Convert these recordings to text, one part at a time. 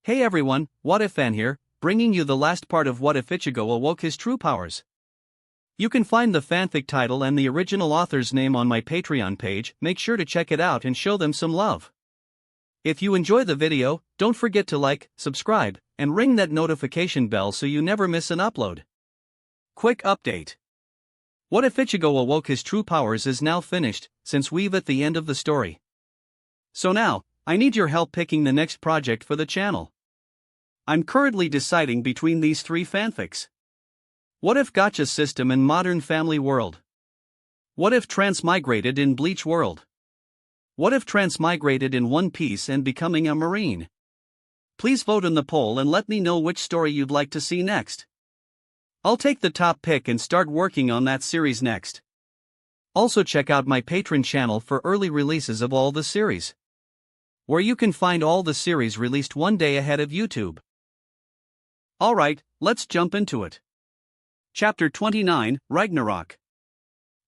Hey everyone, What If Fan here, bringing you the last part of What If Ichigo Awoke His True Powers. You can find the fanfic title and the original author's name on my Patreon page. Make sure to check it out and show them some love. If you enjoy the video, don't forget to like, subscribe, and ring that notification bell so you never miss an upload. Quick update. What If Ichigo Awoke His True Powers is now finished, since we've at the end of the story. So now, I need your help picking the next project for the channel. I'm currently deciding between these three fanfics. What if Gacha system in Modern Family World? What if Transmigrated in Bleach World? What if Transmigrated in One Piece and becoming a Marine? Please vote in the poll and let me know which story you'd like to see next. I'll take the top pick and start working on that series next. Also check out my Patreon channel for early releases of all the series, where you can find all the series released one day ahead of YouTube. Alright, let's jump into it. Chapter 29, Ragnarok.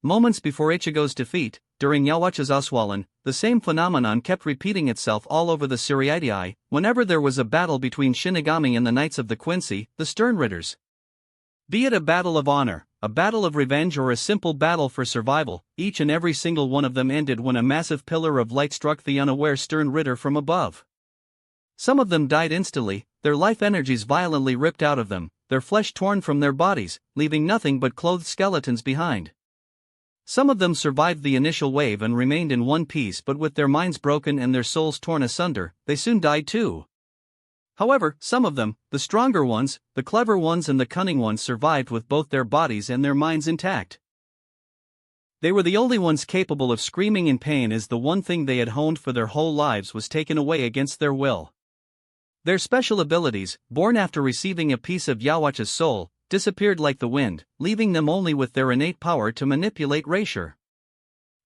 Moments before Ichigo's defeat, during Yhwach's Oswalin, the same phenomenon kept repeating itself all over the Seriatii, whenever there was a battle between Shinigami and the Knights of the Quincy, the Sternritters. Be it a battle of honor, a battle of revenge, or a simple battle for survival, each and every single one of them ended when a massive pillar of light struck the unaware Sternritter from above. Some of them died instantly, their life energies violently ripped out of them, their flesh torn from their bodies, leaving nothing but clothed skeletons behind. Some of them survived the initial wave and remained in one piece, but with their minds broken and their souls torn asunder, they soon died too. However, some of them, the stronger ones, the clever ones and the cunning ones, survived with both their bodies and their minds intact. They were the only ones capable of screaming in pain as the one thing they had honed for their whole lives was taken away against their will. Their special abilities, born after receiving a piece of Yhwach's soul, disappeared like the wind, leaving them only with their innate power to manipulate Raishur.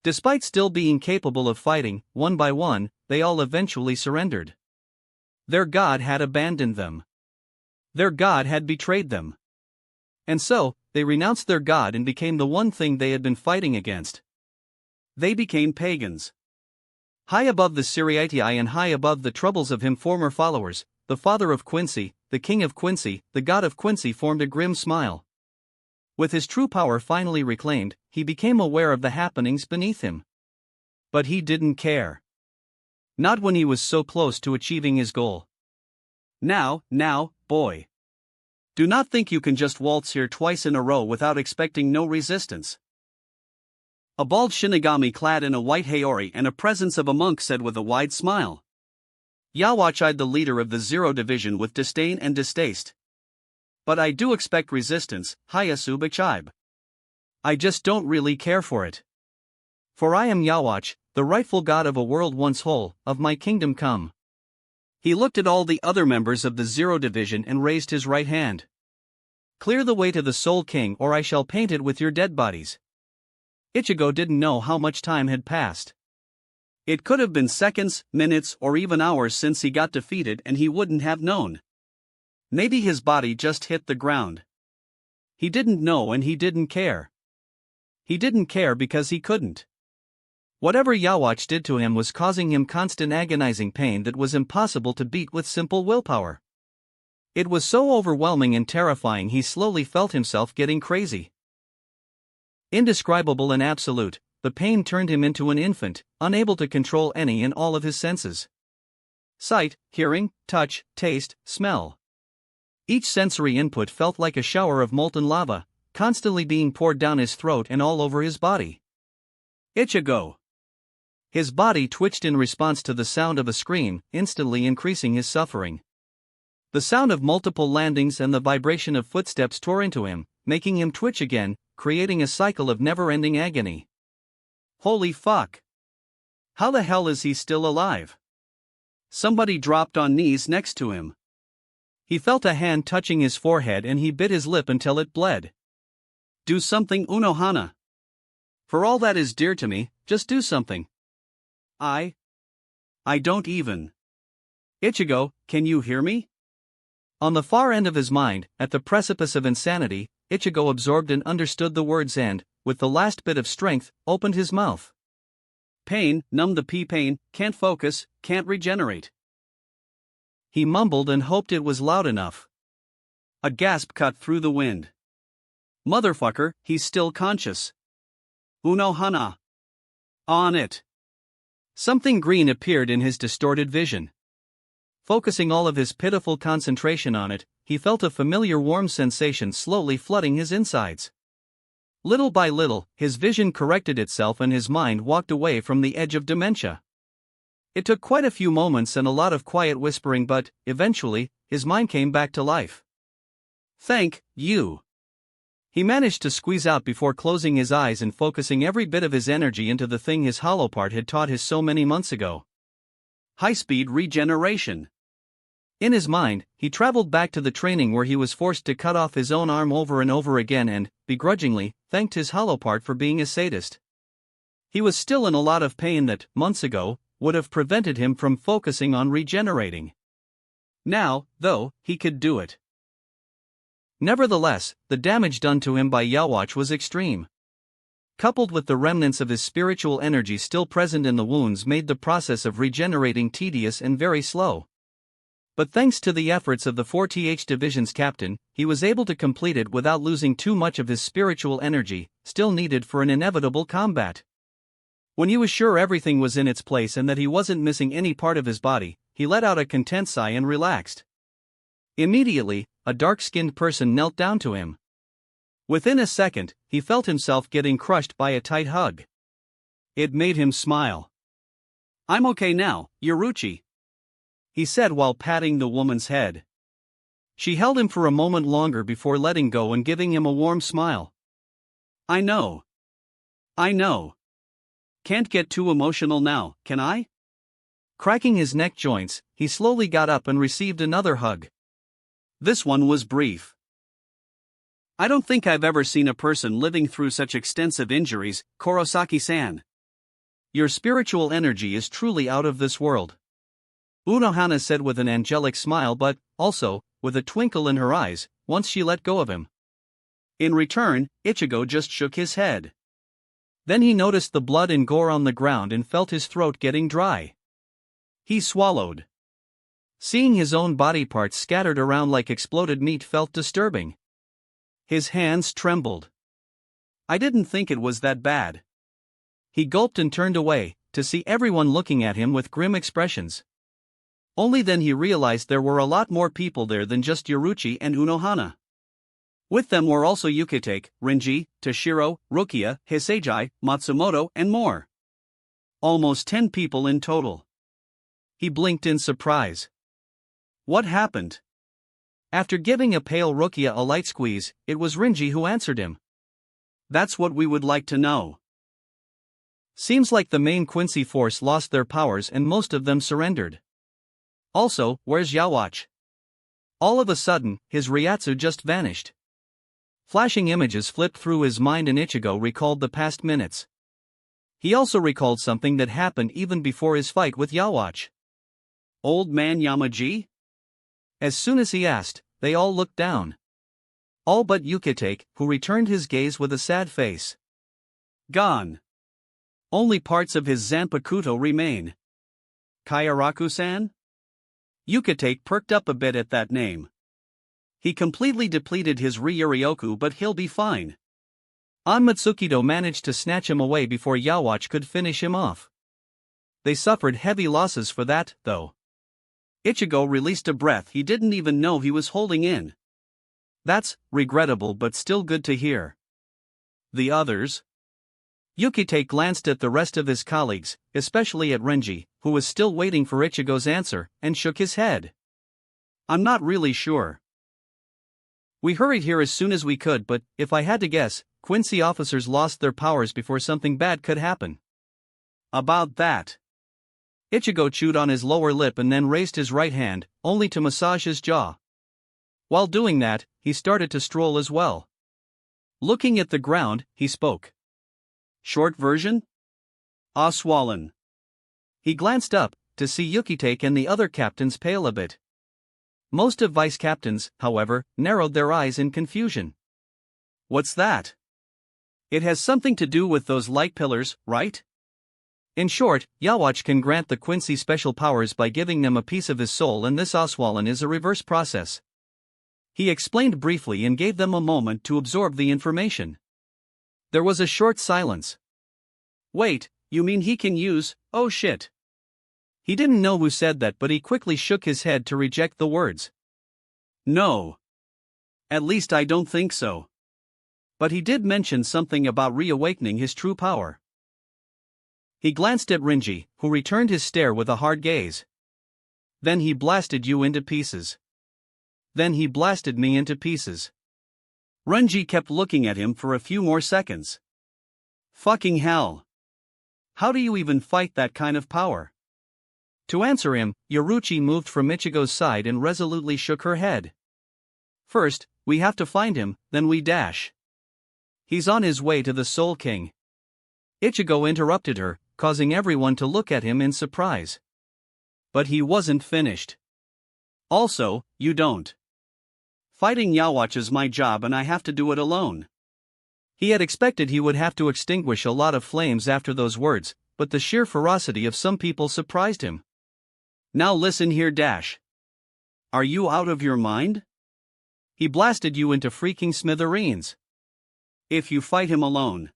Despite still being capable of fighting, one by one, they all eventually surrendered. Their god had abandoned them. Their god had betrayed them. And so, they renounced their god and became the one thing they had been fighting against. They became pagans. High above the Seriatii and high above the troubles of him former followers, the father of Quincy, the king of Quincy, the god of Quincy formed a grim smile. With his true power finally reclaimed, he became aware of the happenings beneath him. But he didn't care. Not when he was so close to achieving his goal. Now, boy. Do not think you can just waltz here twice in a row without expecting no resistance. A bald Shinigami clad in a white haori and a presence of a monk said with a wide smile. Yhwach eyed the leader of the Zero Division with disdain and distaste. But I do expect resistance, Hayasu Bachibe. I just don't really care for it. For I am Yhwach, the rightful god of a world once whole, of my kingdom come. He looked at all the other members of the Zero Division and raised his right hand. Clear the way to the Soul King, or I shall paint it with your dead bodies. Ichigo didn't know how much time had passed. It could have been seconds, minutes, or even hours since he got defeated, and he wouldn't have known. Maybe his body just hit the ground. He didn't know, and he didn't care. He didn't care because he couldn't. Whatever Yhwach did to him was causing him constant agonizing pain that was impossible to beat with simple willpower. It was so overwhelming and terrifying he slowly felt himself getting crazy. Indescribable and absolute, the pain turned him into an infant, unable to control any and all of his senses. Sight, hearing, touch, taste, smell. Each sensory input felt like a shower of molten lava, constantly being poured down his throat and all over his body. Ichigo! His body twitched in response to the sound of a scream, instantly increasing his suffering. The sound of multiple landings and the vibration of footsteps tore into him, making him twitch again, creating a cycle of never-ending agony. Holy fuck! How the hell is he still alive? Somebody dropped on knees next to him. He felt a hand touching his forehead and he bit his lip until it bled. Do something, Unohana. For all that is dear to me, just do something. I don't even. Ichigo, can you hear me? On the far end of his mind, at the precipice of insanity, Ichigo absorbed and understood the words and, with the last bit of strength, opened his mouth. Pain, numb the pain, can't focus, can't regenerate. He mumbled and hoped it was loud enough. A gasp cut through the wind. Motherfucker, he's still conscious. Uno hana. On it. Something green appeared in his distorted vision. Focusing all of his pitiful concentration on it, he felt a familiar warm sensation slowly flooding his insides. Little by little, his vision corrected itself and his mind walked away from the edge of dementia. It took quite a few moments and a lot of quiet whispering, but, eventually, his mind came back to life. Thank you. He managed to squeeze out before closing his eyes and focusing every bit of his energy into the thing his hollow part had taught his so many months ago. High-speed regeneration. In his mind, he traveled back to the training where he was forced to cut off his own arm over and over again and, begrudgingly, thanked his hollow part for being a sadist. He was still in a lot of pain that, months ago, would have prevented him from focusing on regenerating. Now, though, he could do it. Nevertheless, the damage done to him by Yawatch was extreme. Coupled with the remnants of his spiritual energy still present in the wounds made the process of regenerating tedious and very slow. But thanks to the efforts of the 4th Division's captain, he was able to complete it without losing too much of his spiritual energy, still needed for an inevitable combat. When he was sure everything was in its place and that he wasn't missing any part of his body, he let out a content sigh and relaxed. Immediately, a dark-skinned person knelt down to him. Within a second, he felt himself getting crushed by a tight hug. It made him smile. "I'm okay now, Yoruchi," he said while patting the woman's head. She held him for a moment longer before letting go and giving him a warm smile. I know. Can't get too emotional now, can I?" Cracking his neck joints, he slowly got up and received another hug. This one was brief. "I don't think I've ever seen a person living through such extensive injuries, Kurosaki-san. Your spiritual energy is truly out of this world," Unohana said with an angelic smile, but, also, with a twinkle in her eyes, once she let go of him. In return, Ichigo just shook his head. Then he noticed the blood and gore on the ground and felt his throat getting dry. He swallowed. Seeing his own body parts scattered around like exploded meat felt disturbing. His hands trembled. "I didn't think it was that bad." He gulped and turned away, to see everyone looking at him with grim expressions. Only then he realized there were a lot more people there than just Yoruchi and Unohana. With them were also Yukitake, Renji, Toshiro, Rukia, Hiseiji, Matsumoto, and more. Almost 10 people in total. He blinked in surprise. What happened? After giving a pale Rukia a light squeeze, it was Renji who answered him. That's what we would like to know. Seems like the main Quincy force lost their powers and most of them surrendered. Also, where's Yawatch? All of a sudden, his Ryatsu just vanished. Flashing images flipped through his mind and Ichigo recalled the past minutes. He also recalled something that happened even before his fight with Yawatch. Old man Yamaji? As soon as he asked, they all looked down. All but Yukitake, who returned his gaze with a sad face. Gone. Only parts of his Zanpakuto remain. Kayaraku-san? Yukitake perked up a bit at that name. He completely depleted his Ryuryoku, but he'll be fine. Matsukido managed to snatch him away before Yawatch could finish him off. They suffered heavy losses for that, though. Ichigo released a breath he didn't even know he was holding in. That's regrettable but still good to hear. The others? Yukitake glanced at the rest of his colleagues, especially at Renji, who was still waiting for Ichigo's answer, and shook his head. I'm not really sure. We hurried here as soon as we could, but, if I had to guess, Quincy officers lost their powers before something bad could happen. About that. Ichigo chewed on his lower lip and then raised his right hand, only to massage his jaw. While doing that, he started to stroll as well. Looking at the ground, he spoke. Short version? Swollen. He glanced up, to see Yukitake and the other captains pale a bit. Most of vice captains, however, narrowed their eyes in confusion. What's that? It has something to do with those light pillars, right? In short, Yawatch can grant the Quincy special powers by giving them a piece of his soul, and this Oswalin is a reverse process. He explained briefly and gave them a moment to absorb the information. There was a short silence. Wait, you mean he can use, oh shit. He didn't know who said that, but he quickly shook his head to reject the words. No. At least I don't think so. But he did mention something about reawakening his true power. He glanced at Renji, who returned his stare with a hard gaze. Then he blasted you into pieces. Then he blasted me into pieces. Renji kept looking at him for a few more seconds. Fucking hell. How do you even fight that kind of power? To answer him, Yoruchi moved from Ichigo's side and resolutely shook her head. First, we have to find him, then we dash. He's on his way to the Soul King. Ichigo interrupted her, causing everyone to look at him in surprise. But he wasn't finished. Also, you don't. Fighting Yawatch is my job and I have to do it alone. He had expected he would have to extinguish a lot of flames after those words, but the sheer ferocity of some people surprised him. Now listen here, Dash. Are you out of your mind? He blasted you into freaking smithereens. If you fight him alone.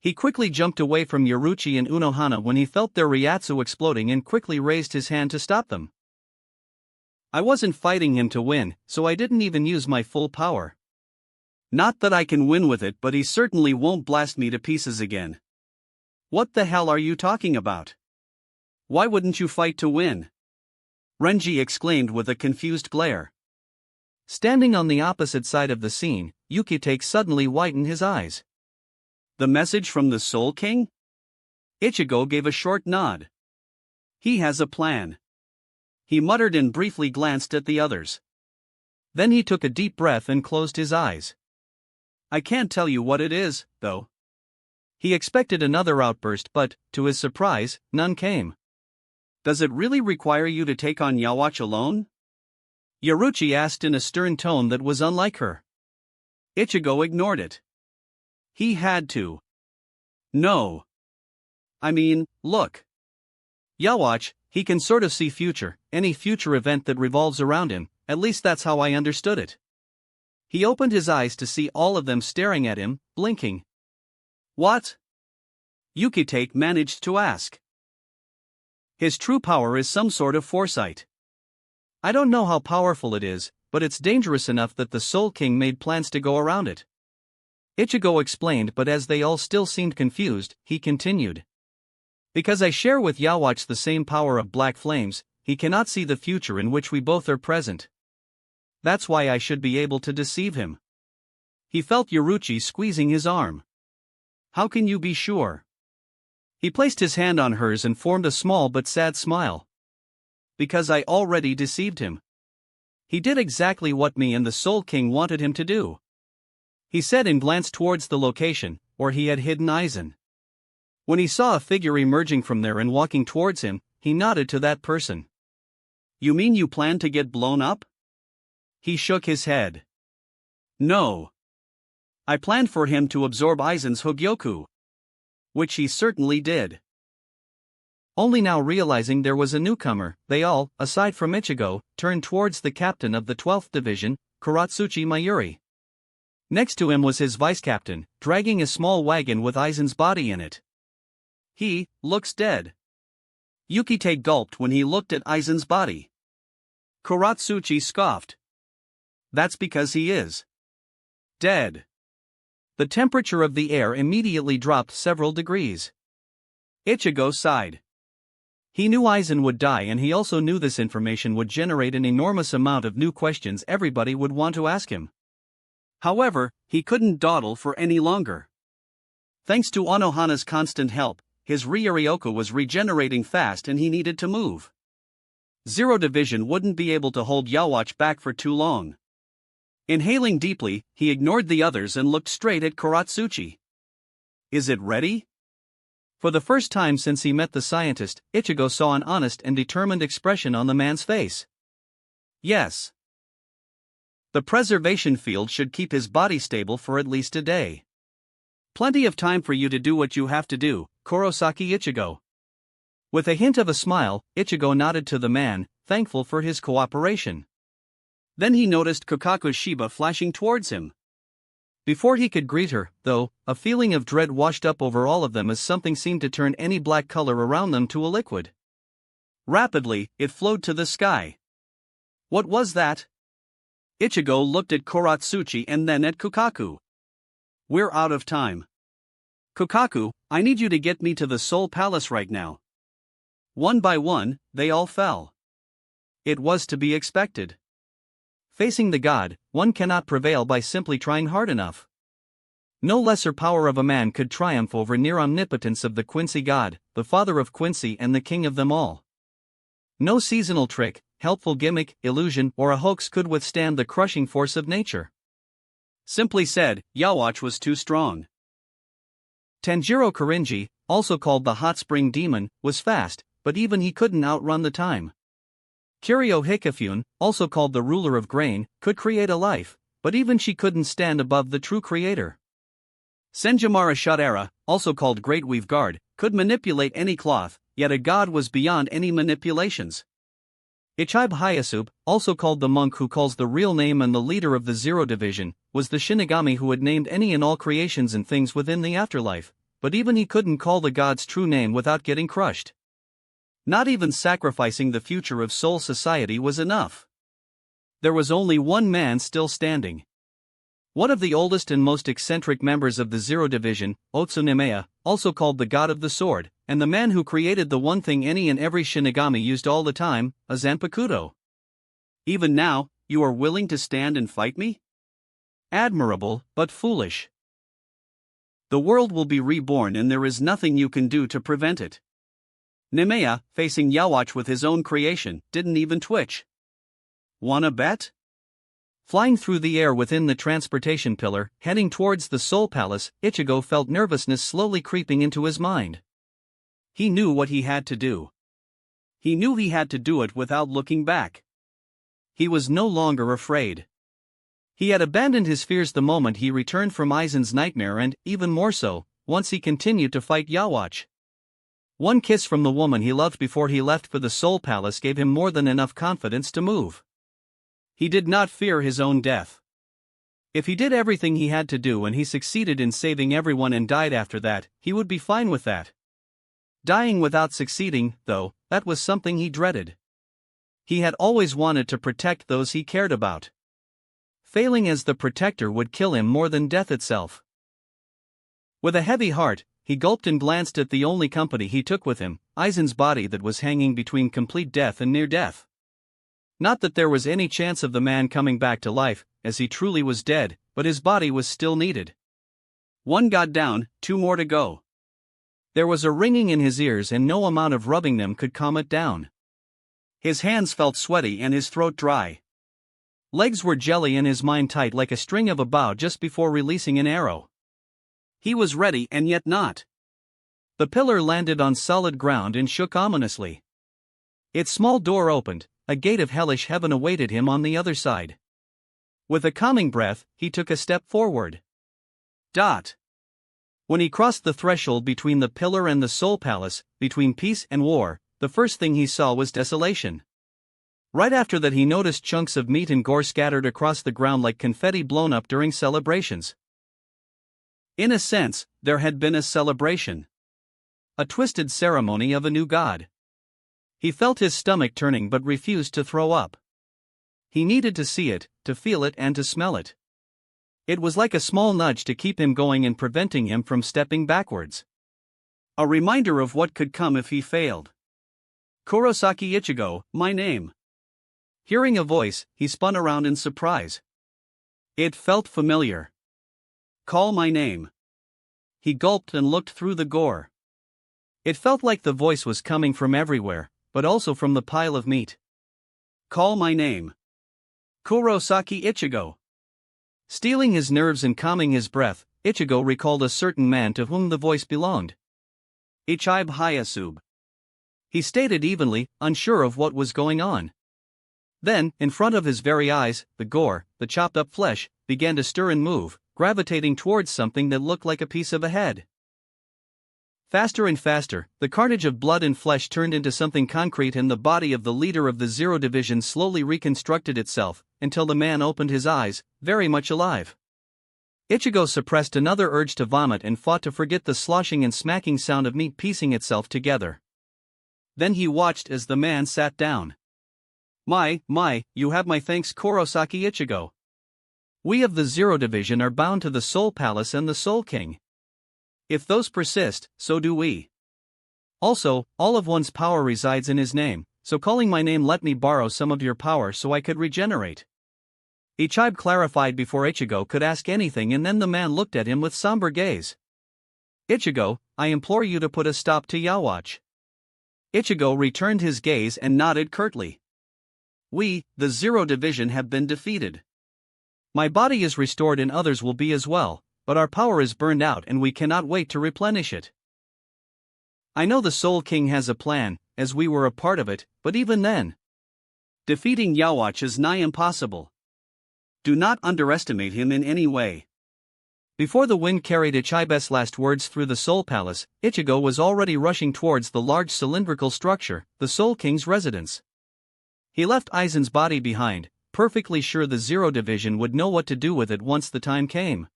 He quickly jumped away from Yoruchi and Unohana when he felt their Ryatsu exploding and quickly raised his hand to stop them. I wasn't fighting him to win, so I didn't even use my full power. Not that I can win with it, but he certainly won't blast me to pieces again. What the hell are you talking about? Why wouldn't you fight to win? Renji exclaimed with a confused glare. Standing on the opposite side of the scene, Yukitake suddenly widened his eyes. The message from the Soul King? Ichigo gave a short nod. He has a plan. He muttered and briefly glanced at the others. Then he took a deep breath and closed his eyes. I can't tell you what it is, though. He expected another outburst, but, to his surprise, none came. Does it really require you to take on Yawatch alone? Yoruchi asked in a stern tone that was unlike her. Ichigo ignored it. He had to. No. I mean, look. Yawatch, he can sort of see future, any future event that revolves around him, at least that's how I understood it. He opened his eyes to see all of them staring at him, blinking. What? Yukitake managed to ask. His true power is some sort of foresight. I don't know how powerful it is, but it's dangerous enough that the Soul King made plans to go around it. Ichigo explained, but as they all still seemed confused, he continued. Because I share with Yawatch the same power of black flames, he cannot see the future in which we both are present. That's why I should be able to deceive him. He felt Yoruchi squeezing his arm. How can you be sure? He placed his hand on hers and formed a small but sad smile. Because I already deceived him. He did exactly what me and the Soul King wanted him to do. He said and glanced towards the location, where he had hidden Aizen. When he saw a figure emerging from there and walking towards him, he nodded to that person. You mean you plan to get blown up? He shook his head. No. I planned for him to absorb Aizen's Hogyoku. Which he certainly did. Only now realizing there was a newcomer, they all, aside from Ichigo, turned towards the captain of the 12th Division, Kuratsuchi Mayuri. Next to him was his vice-captain, dragging a small wagon with Aizen's body in it. He looks dead. Yukitake gulped when he looked at Aizen's body. Kuratsuchi scoffed. That's because he is dead. The temperature of the air immediately dropped several degrees. Ichigo sighed. He knew Aizen would die, and he also knew this information would generate an enormous amount of new questions everybody would want to ask him. However, he couldn't dawdle for any longer. Thanks to Unohana's constant help, his Ryuryoku was regenerating fast and he needed to move. Zero Division wouldn't be able to hold Yawatch back for too long. Inhaling deeply, he ignored the others and looked straight at Kuratsuchi. Is it ready? For the first time since he met the scientist, Ichigo saw an honest and determined expression on the man's face. Yes. The preservation field should keep his body stable for at least a day. Plenty of time for you to do what you have to do, Kurosaki Ichigo. With a hint of a smile, Ichigo nodded to the man, thankful for his cooperation. Then he noticed Kokaku's Shiba flashing towards him. Before he could greet her, though, a feeling of dread washed up over all of them as something seemed to turn any black color around them to a liquid. Rapidly, it flowed to the sky. What was that? Ichigo looked at Kuratsuchi and then at Kokaku. We're out of time. Kokaku, I need you to get me to the Soul Palace right now. One by one, they all fell. It was to be expected. Facing the god, one cannot prevail by simply trying hard enough. No lesser power of a man could triumph over near omnipotence of the Quincy god, the father of Quincy and the king of them all. No seasonal trick, helpful gimmick, illusion, or a hoax could withstand the crushing force of nature. Simply said, Yawatch was too strong. Tanjiro Korinji, also called the Hot Spring Demon, was fast, but even he couldn't outrun the time. Kiryu Hikifune, also called the Ruler of Grain, could create a life, but even she couldn't stand above the true creator. Senjimura Shadera, also called Great Weave Guard, could manipulate any cloth, yet a god was beyond any manipulations. Ichigo Hayasube, also called the monk who calls the real name and the leader of the Zero Division, was the Shinigami who had named any and all creations and things within the afterlife, but even he couldn't call the god's true name without getting crushed. Not even sacrificing the future of Soul Society was enough. There was only one man still standing. One of the oldest and most eccentric members of the Zero Division, Otsunemeya, also called the God of the Sword, and the man who created the one thing any and every Shinigami used all the time, a Zanpakuto. Even now, you are willing to stand and fight me? Admirable, but foolish. The world will be reborn and there is nothing you can do to prevent it. Nemea, facing Yawatch with his own creation, didn't even twitch. Wanna bet? Flying through the air within the transportation pillar, heading towards the Soul Palace, Ichigo felt nervousness slowly creeping into his mind. He knew what he had to do. He knew he had to do it without looking back. He was no longer afraid. He had abandoned his fears the moment he returned from Aizen's nightmare and, even more so, once he continued to fight Yawatch. One kiss from the woman he loved before he left for the Soul Palace gave him more than enough confidence to move. He did not fear his own death. If he did everything he had to do and he succeeded in saving everyone and died after that, he would be fine with that. Dying without succeeding, though, that was something he dreaded. He had always wanted to protect those he cared about. Failing as the protector would kill him more than death itself. With a heavy heart, he gulped and glanced at the only company he took with him, Aizen's body that was hanging between complete death and near death. Not that there was any chance of the man coming back to life, as he truly was dead, but his body was still needed. One got down, 2 more to go. There was a ringing in his ears and no amount of rubbing them could calm it down. His hands felt sweaty and his throat dry. Legs were jelly and his mind tight like a string of a bow just before releasing an arrow. He was ready and yet not. The pillar landed on solid ground and shook ominously. Its small door opened, a gate of hellish heaven awaited him on the other side. With a calming breath, he took a step forward. When he crossed the threshold between the pillar and the Soul Palace, between peace and war, the first thing he saw was desolation. Right after that he noticed chunks of meat and gore scattered across the ground like confetti blown up during celebrations. In a sense, there had been a celebration. A twisted ceremony of a new god. He felt his stomach turning but refused to throw up. He needed to see it, to feel it and to smell it. It was like a small nudge to keep him going and preventing him from stepping backwards. A reminder of what could come if he failed. Kurosaki Ichigo, my name. Hearing a voice, he spun around in surprise. It felt familiar. Call my name. He gulped and looked through the gore. It felt like the voice was coming from everywhere, but also from the pile of meat. Call my name. Kurosaki Ichigo. Steeling his nerves and calming his breath, Ichigo recalled a certain man to whom the voice belonged. Ichigo Hayasube. He stated evenly, unsure of what was going on. Then, in front of his very eyes, the gore, the chopped-up flesh, began to stir and move, gravitating towards something that looked like a piece of a head. Faster and faster, the carnage of blood and flesh turned into something concrete, and the body of the leader of the Zero Division slowly reconstructed itself, until the man opened his eyes, very much alive. Ichigo suppressed another urge to vomit and fought to forget the sloshing and smacking sound of meat piecing itself together. Then he watched as the man sat down. My, you have my thanks, Kurosaki Ichigo. We of the Zero Division are bound to the Soul Palace and the Soul King. If those persist, so do we. Also, all of one's power resides in his name, so calling my name let me borrow some of your power so I could regenerate. Ichigo clarified before Ichigo could ask anything, and then the man looked at him with somber gaze. Ichigo, I implore you to put a stop to Yhwach. Ichigo returned his gaze and nodded curtly. We, the Zero Division, have been defeated. My body is restored and others will be as well, but our power is burned out and we cannot wait to replenish it. I know the Soul King has a plan, as we were a part of it, but even then, defeating Yhwach is nigh impossible. Do not underestimate him in any way. Before the wind carried Ichigo's last words through the Soul Palace, Ichigo was already rushing towards the large cylindrical structure, the Soul King's residence. He left Aizen's body behind, perfectly sure the Zero Division would know what to do with it once the time came.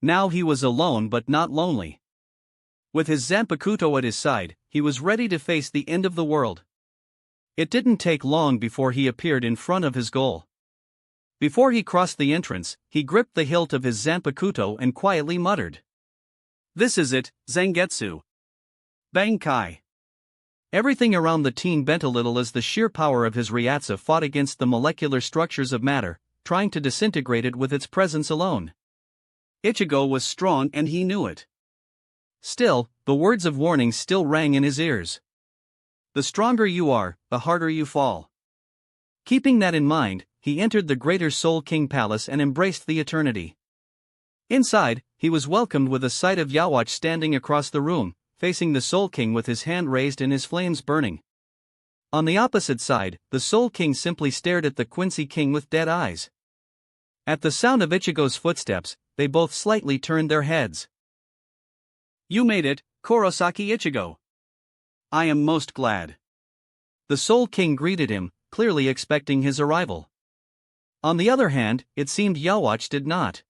Now he was alone but not lonely. With his Zanpakuto at his side, he was ready to face the end of the world. It didn't take long before he appeared in front of his goal. Before he crossed the entrance, he gripped the hilt of his Zanpakuto and quietly muttered, "This is it, Zangetsu." Bankai. Everything around the teen bent a little as the sheer power of his Ryatsu fought against the molecular structures of matter, trying to disintegrate it with its presence alone. Ichigo was strong and he knew it. Still, the words of warning still rang in his ears. The stronger you are, the harder you fall. Keeping that in mind, he entered the Greater Soul King Palace and embraced the eternity. Inside, he was welcomed with a sight of Yhwach standing across the room, facing the Soul King with his hand raised and his flames burning. On the opposite side, the Soul King simply stared at the Quincy King with dead eyes. At the sound of Ichigo's footsteps, they both slightly turned their heads. You made it, Kurosaki Ichigo. I am most glad. The Soul King greeted him, clearly expecting his arrival. On the other hand, it seemed Yhwach did not.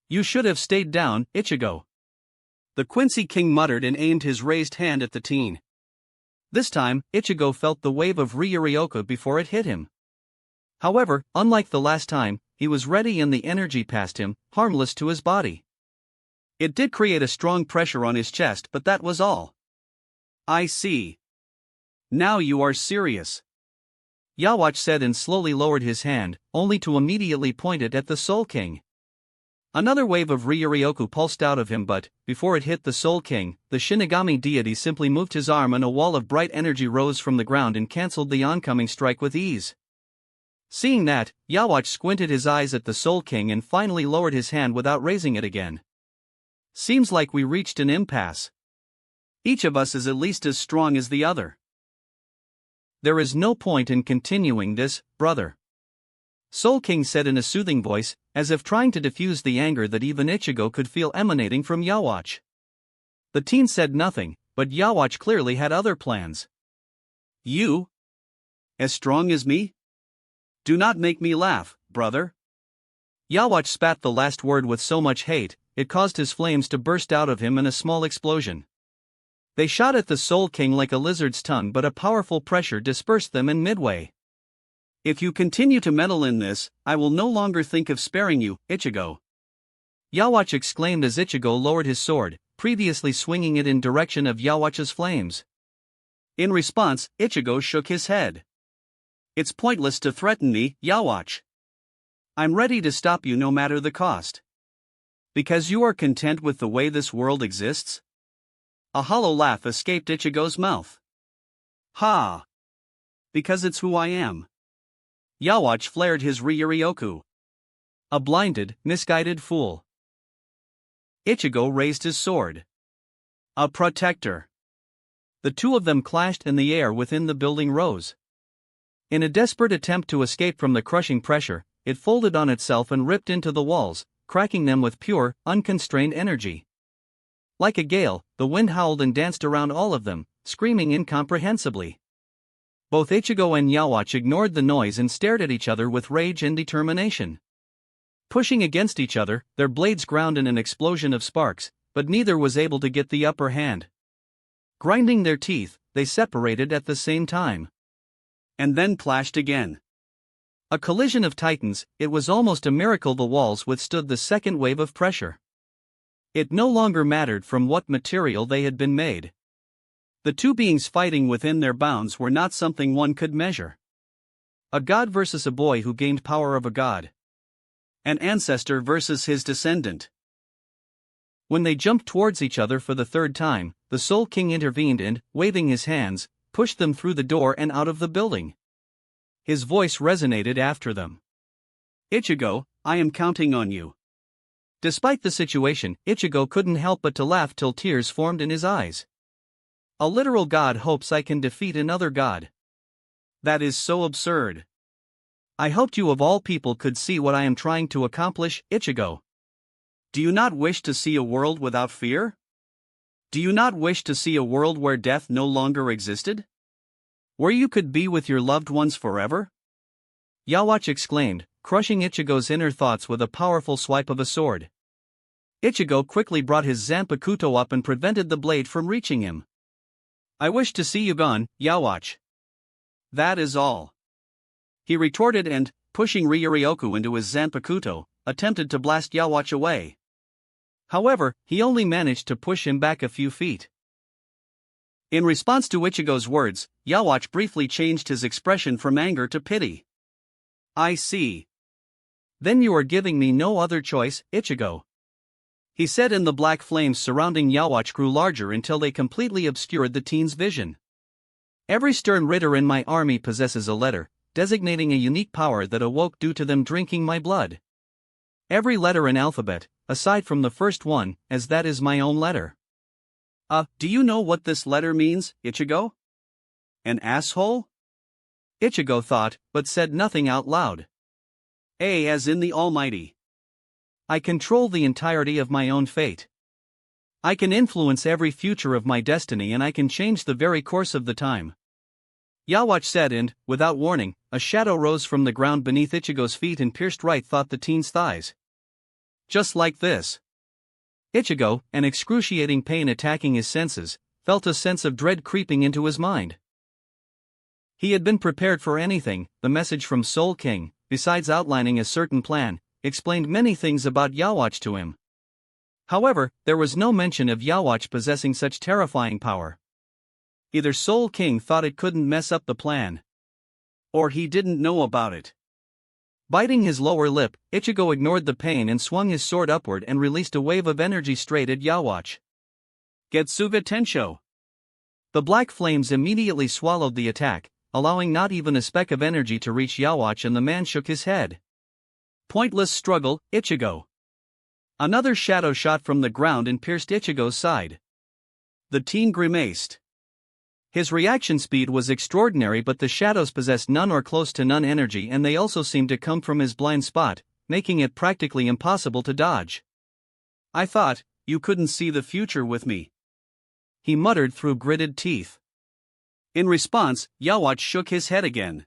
You should have stayed down, Ichigo. The Quincy King muttered and aimed his raised hand at the teen. This time, Ichigo felt the wave of Ryuryoku before it hit him. However, unlike the last time, he was ready and the energy passed him, harmless to his body. It did create a strong pressure on his chest, but that was all. I see. Now you are serious. Yhwach said and slowly lowered his hand, only to immediately point it at the Soul King. Another wave of Ryuryoku pulsed out of him, but, before it hit the Soul King, the Shinigami deity simply moved his arm and a wall of bright energy rose from the ground and cancelled the oncoming strike with ease. Seeing that, Yhwach squinted his eyes at the Soul King and finally lowered his hand without raising it again. Seems like we reached an impasse. Each of us is at least as strong as the other. There is no point in continuing this, brother. Soul King said in a soothing voice, as if trying to diffuse the anger that even Ichigo could feel emanating from Yhwach. The teen said nothing, but Yhwach clearly had other plans. You? As strong as me? Do not make me laugh, brother. Yhwach spat the last word with so much hate, it caused his flames to burst out of him in a small explosion. They shot at the Soul King like a lizard's tongue, but a powerful pressure dispersed them in midway. If you continue to meddle in this, I will no longer think of sparing you, Ichigo. Yhwach exclaimed as Ichigo lowered his sword, previously swinging it in direction of Yhwach's flames. In response, Ichigo shook his head. It's pointless to threaten me, Yhwach. I'm ready to stop you no matter the cost. Because you are content with the way this world exists? A hollow laugh escaped Ichigo's mouth. Ha! Because it's who I am. Yhwach flared his Ryuryoku. A blinded, misguided fool. Ichigo raised his sword. A protector. The two of them clashed and the air within the building rose. In a desperate attempt to escape from the crushing pressure, it folded on itself and ripped into the walls, cracking them with pure, unconstrained energy. Like a gale, the wind howled and danced around all of them, screaming incomprehensibly. Both Ichigo and Yhwach ignored the noise and stared at each other with rage and determination. Pushing against each other, their blades ground in an explosion of sparks, but neither was able to get the upper hand. Grinding their teeth, they separated at the same time. And then clashed again. A collision of titans, it was almost a miracle the walls withstood the second wave of pressure. It no longer mattered from what material they had been made. The two beings fighting within their bounds were not something one could measure. A god versus a boy who gained power of a god. An ancestor versus his descendant. When they jumped towards each other for the third time, the Soul King intervened and, waving his hands, pushed them through the door and out of the building. His voice resonated after them. Ichigo, I am counting on you. Despite the situation, Ichigo couldn't help but to laugh till tears formed in his eyes. A literal god hopes I can defeat another god. That is so absurd. I hoped you of all people could see what I am trying to accomplish, Ichigo. Do you not wish to see a world without fear? Do you not wish to see a world where death no longer existed? Where you could be with your loved ones forever? Yhwach exclaimed, crushing Ichigo's inner thoughts with a powerful swipe of a sword. Ichigo quickly brought his Zanpakuto up and prevented the blade from reaching him. I wish to see you gone, Yhwach. That is all. He retorted and, pushing Ryuryoku into his Zanpakuto, attempted to blast Yhwach away. However, he only managed to push him back a few feet. In response to Ichigo's words, Yhwach briefly changed his expression from anger to pity. I see. Then you are giving me no other choice, Ichigo. He said, and the black flames surrounding Yhwach grew larger until they completely obscured the teen's vision. Every stern ritter in my army possesses a letter, designating a unique power that awoke due to them drinking my blood. Every letter in alphabet, aside from the first one, as that is my own letter. Do you know what this letter means, Ichigo? An asshole? Ichigo thought, but said nothing out loud. A as in the Almighty. I control the entirety of my own fate. I can influence every future of my destiny and I can change the very course of the time. Yhwach said, and, without warning, a shadow rose from the ground beneath Ichigo's feet and pierced right thought the teen's thighs. Just like this. Ichigo, an excruciating pain attacking his senses, felt a sense of dread creeping into his mind. He had been prepared for anything. The message from Soul King, besides outlining a certain plan, explained many things about Yhwach to him. However, there was no mention of Yhwach possessing such terrifying power. Either Soul King thought it couldn't mess up the plan, or he didn't know about it. Biting his lower lip, Ichigo ignored the pain and swung his sword upward and released a wave of energy straight at Yhwach. Getsuga Tensho. The black flames immediately swallowed the attack, allowing not even a speck of energy to reach Yhwach, and the man shook his head. Pointless struggle, Ichigo. Another shadow shot from the ground and pierced Ichigo's side. The teen grimaced. His reaction speed was extraordinary, but the shadows possessed none or close to none energy, and they also seemed to come from his blind spot, making it practically impossible to dodge. I thought, you couldn't see the future with me, he muttered through gritted teeth. In response, Yhwach shook his head again.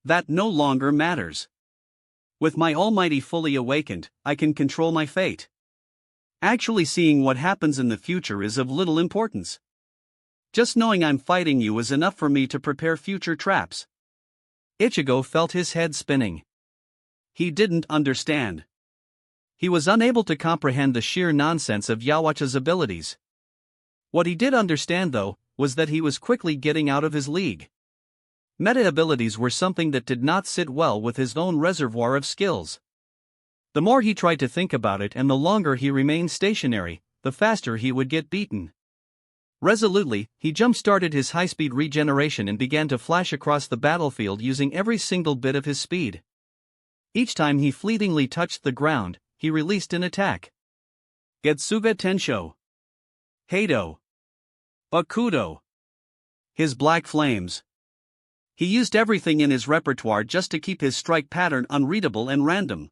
That no longer matters. With my Almighty fully awakened, I can control my fate. Actually seeing what happens in the future is of little importance. Just knowing I'm fighting you is enough for me to prepare future traps. Ichigo felt his head spinning. He didn't understand. He was unable to comprehend the sheer nonsense of Yhwach's abilities. What he did understand, though, was that he was quickly getting out of his league. Meta abilities were something that did not sit well with his own reservoir of skills. The more he tried to think about it and the longer he remained stationary, the faster he would get beaten. Resolutely, he jump-started his high-speed regeneration and began to flash across the battlefield using every single bit of his speed. Each time he fleetingly touched the ground, he released an attack. Getsuga Tensho. Heido. Bakudo. His black flames. He used everything in his repertoire just to keep his strike pattern unreadable and random.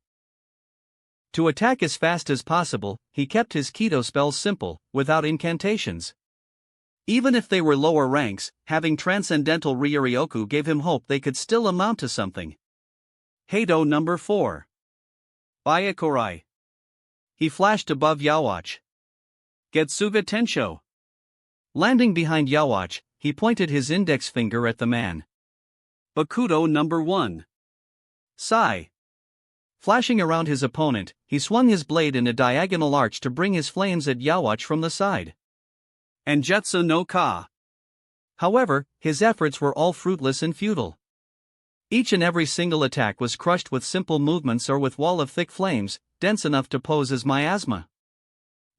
To attack as fast as possible, he kept his Keto spells simple, without incantations. Even if they were lower ranks, having transcendental Ryuryoku gave him hope they could still amount to something. Heido number 4. Byakurai. He flashed above Yawatch. Getsuga Tensho. Landing behind Yawatch, he pointed his index finger at the man. Bakudo number 1. Sai. Flashing around his opponent, he swung his blade in a diagonal arch to bring his flames at Yawatch from the side. Anjetsu no Ka. However, his efforts were all fruitless and futile. Each and every single attack was crushed with simple movements or with wall of thick flames, dense enough to pose as miasma.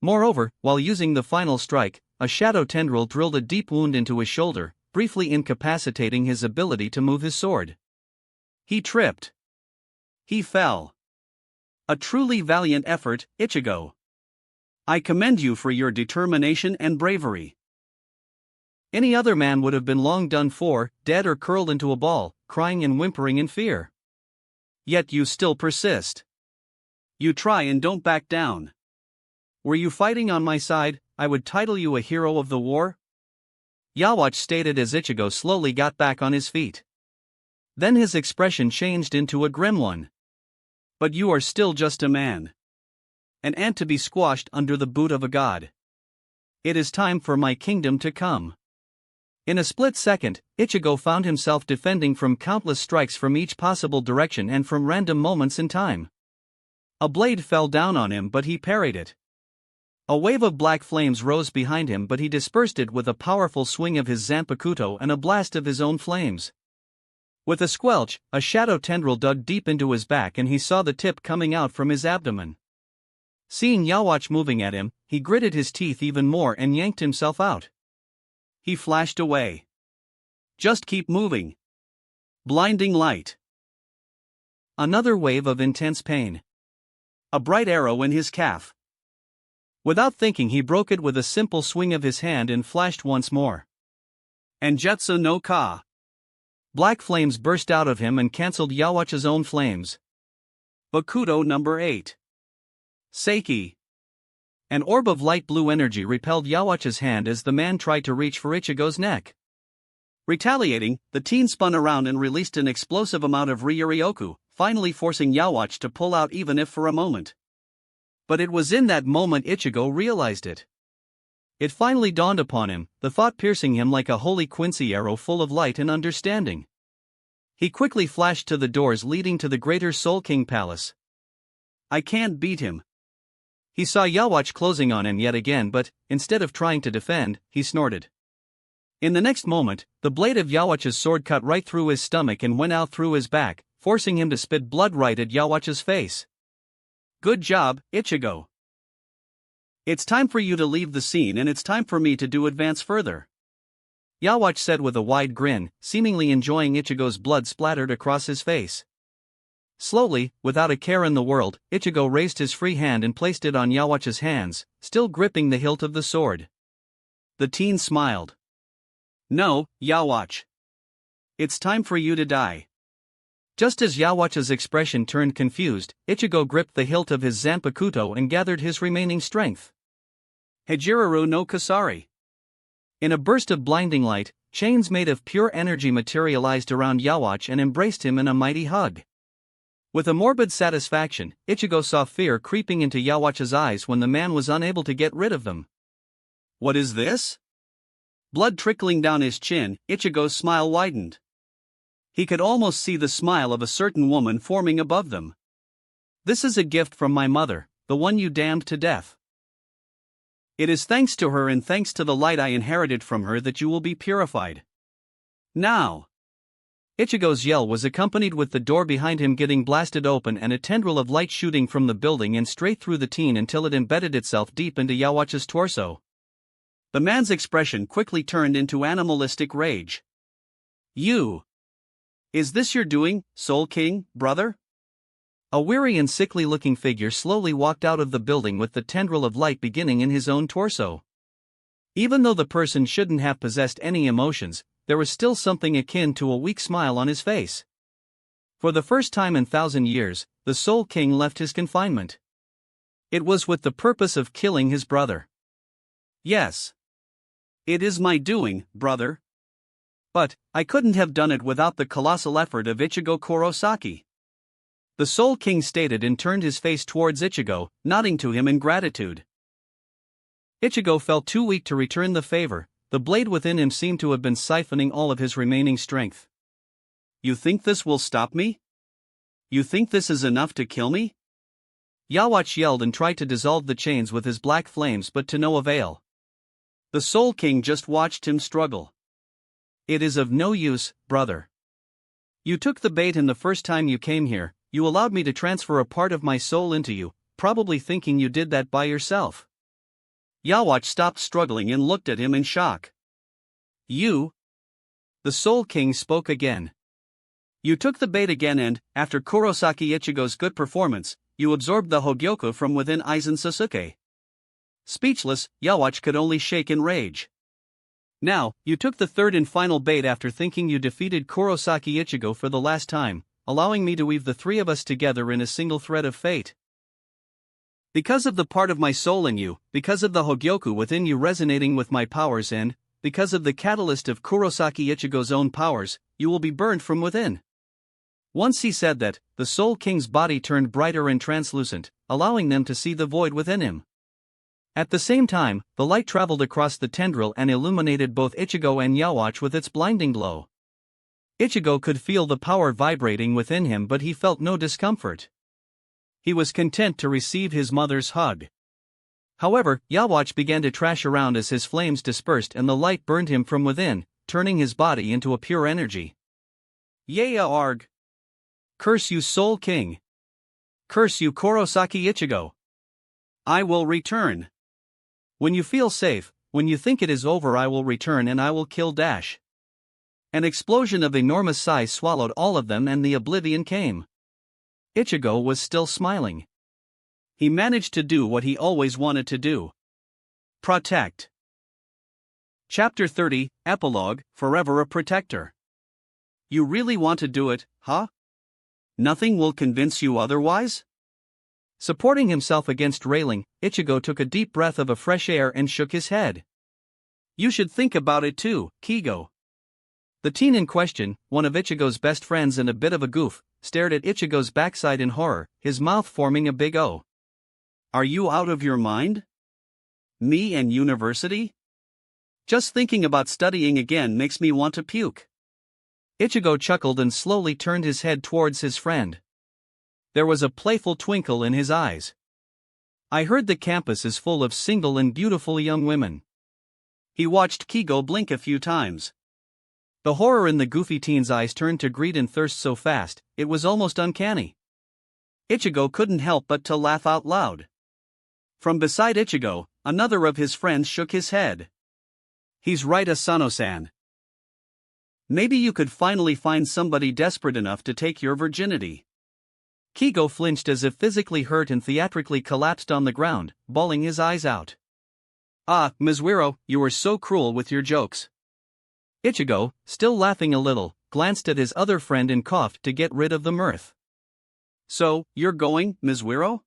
Moreover, while using the final strike, a shadow tendril drilled a deep wound into his shoulder, briefly incapacitating his ability to move his sword. He tripped. He fell. A truly valiant effort, Ichigo. I commend you for your determination and bravery. Any other man would have been long done for, dead or curled into a ball, crying and whimpering in fear. Yet you still persist. You try and don't back down. Were you fighting on my side, I would title you a hero of the war. Yawatch stated as Ichigo slowly got back on his feet. Then his expression changed into a grim one. But you are still just a man. An ant to be squashed under the boot of a god. It is time for my kingdom to come. In a split second, Ichigo found himself defending from countless strikes from each possible direction and from random moments in time. A blade fell down on him but he parried it. A wave of black flames rose behind him but he dispersed it with a powerful swing of his Zanpakuto and a blast of his own flames. With a squelch, a shadow tendril dug deep into his back and he saw the tip coming out from his abdomen. Seeing Yawatch moving at him, he gritted his teeth even more and yanked himself out. He flashed away. Just keep moving. Blinding light. Another wave of intense pain. A bright arrow in his calf. Without thinking he broke it with a simple swing of his hand and flashed once more. Anjetsu no Ka. Black flames burst out of him and cancelled Yawatch's own flames. Bakudo number 8. Seiki. An orb of light blue energy repelled Yawatch's hand as the man tried to reach for Ichigo's neck. Retaliating, the teen spun around and released an explosive amount of Ryuryoku, finally forcing Yawatch to pull out even if for a moment. But it was in that moment Ichigo realized it. It finally dawned upon him, the thought piercing him like a holy Quincy arrow full of light and understanding. He quickly flashed to the doors leading to the Greater Soul King Palace. I can't beat him. He saw Yawatch closing on him yet again but, instead of trying to defend, he snorted. In the next moment, the blade of Yawatch's sword cut right through his stomach and went out through his back, forcing him to spit blood right at Yawatch's face. Good job, Ichigo. It's time for you to leave the scene and it's time for me to advance further. Yawatch said with a wide grin, seemingly enjoying Ichigo's blood splattered across his face. Slowly, without a care in the world, Ichigo raised his free hand and placed it on Yawatch's hands, still gripping the hilt of the sword. The teen smiled. No, Yawatch. It's time for you to die. Just as Yawatch's expression turned confused, Ichigo gripped the hilt of his Zanpakuto and gathered his remaining strength. Hejiraru no Kasari. In a burst of blinding light, chains made of pure energy materialized around Yawatch and embraced him in a mighty hug. With a morbid satisfaction, Ichigo saw fear creeping into Yawatch's eyes when the man was unable to get rid of them. What is this? Blood trickling down his chin, Ichigo's smile widened. He could almost see the smile of a certain woman forming above them. This is a gift from my mother, the one you damned to death. It is thanks to her and thanks to the light I inherited from her that you will be purified. Now! Ichigo's yell was accompanied with the door behind him getting blasted open and a tendril of light shooting from the building and straight through the teen until it embedded itself deep into Yawatch's torso. The man's expression quickly turned into animalistic rage. You! Is this your doing, Soul King, brother? A weary and sickly-looking figure slowly walked out of the building with the tendril of light beginning in his own torso. Even though the person shouldn't have possessed any emotions, there was still something akin to a weak smile on his face. For the first time in 1,000 years, the Soul King left his confinement. It was with the purpose of killing his brother. Yes. It is my doing, brother. But, I couldn't have done it without the colossal effort of Ichigo Kurosaki. The Soul King stated and turned his face towards Ichigo, nodding to him in gratitude. Ichigo felt too weak to return the favor. The blade within him seemed to have been siphoning all of his remaining strength. You think this will stop me? You think this is enough to kill me? Yawatch yelled and tried to dissolve the chains with his black flames, but to no avail. The Soul King just watched him struggle. It is of no use, brother. You took the bait, and the first time you came here, you allowed me to transfer a part of my soul into you, probably thinking you did that by yourself. Yawatch stopped struggling and looked at him in shock. You? The Soul King spoke again. You took the bait again, and, after Kurosaki Ichigo's good performance, you absorbed the Hogyoku from within Aizen Sasuke. Speechless, Yawatch could only shake in rage. Now, you took the third and final bait after thinking you defeated Kurosaki Ichigo for the last time, allowing me to weave the three of us together in a single thread of fate. Because of the part of my soul in you, because of the Hogyoku within you resonating with my powers, and because of the catalyst of Kurosaki Ichigo's own powers, you will be burned from within. Once he said that, the Soul King's body turned brighter and translucent, allowing them to see the void within him. At the same time, the light traveled across the tendril and illuminated both Ichigo and Yawatch with its blinding glow. Ichigo could feel the power vibrating within him, but he felt no discomfort. He was content to receive his mother's hug. However, Yawatch began to trash around as his flames dispersed and the light burned him from within, turning his body into a pure energy. Yeah, arg. Curse you, Soul King. Curse you, Kurosaki Ichigo. I will return. When you feel safe, when you think it is over, I will return and I will kill Dash. An explosion of enormous size swallowed all of them and the oblivion came. Ichigo was still smiling. He managed to do what he always wanted to do. Protect. Chapter 30, Epilogue, Forever a Protector. You really want to do it, huh? Nothing will convince you otherwise? Supporting himself against railing, Ichigo took a deep breath of a fresh air and shook his head. You should think about it too, Kigo. The teen in question, one of Ichigo's best friends and a bit of a goof, stared at Ichigo's backside in horror, his mouth forming a big O. Are you out of your mind? Me and university? Just thinking about studying again makes me want to puke. Ichigo chuckled and slowly turned his head towards his friend. There was a playful twinkle in his eyes. I heard the campus is full of single and beautiful young women. He watched Kigo blink a few times. The horror in the goofy teen's eyes turned to greed and thirst so fast, it was almost uncanny. Ichigo couldn't help but to laugh out loud. From beside Ichigo, another of his friends shook his head. He's right, Asano-san. Maybe you could finally find somebody desperate enough to take your virginity. Kigo flinched as if physically hurt and theatrically collapsed on the ground, bawling his eyes out. Ah, Mizuiro, you were so cruel with your jokes. Ichigo, still laughing a little, glanced at his other friend and coughed to get rid of the mirth. So, you're going, Mizuiro?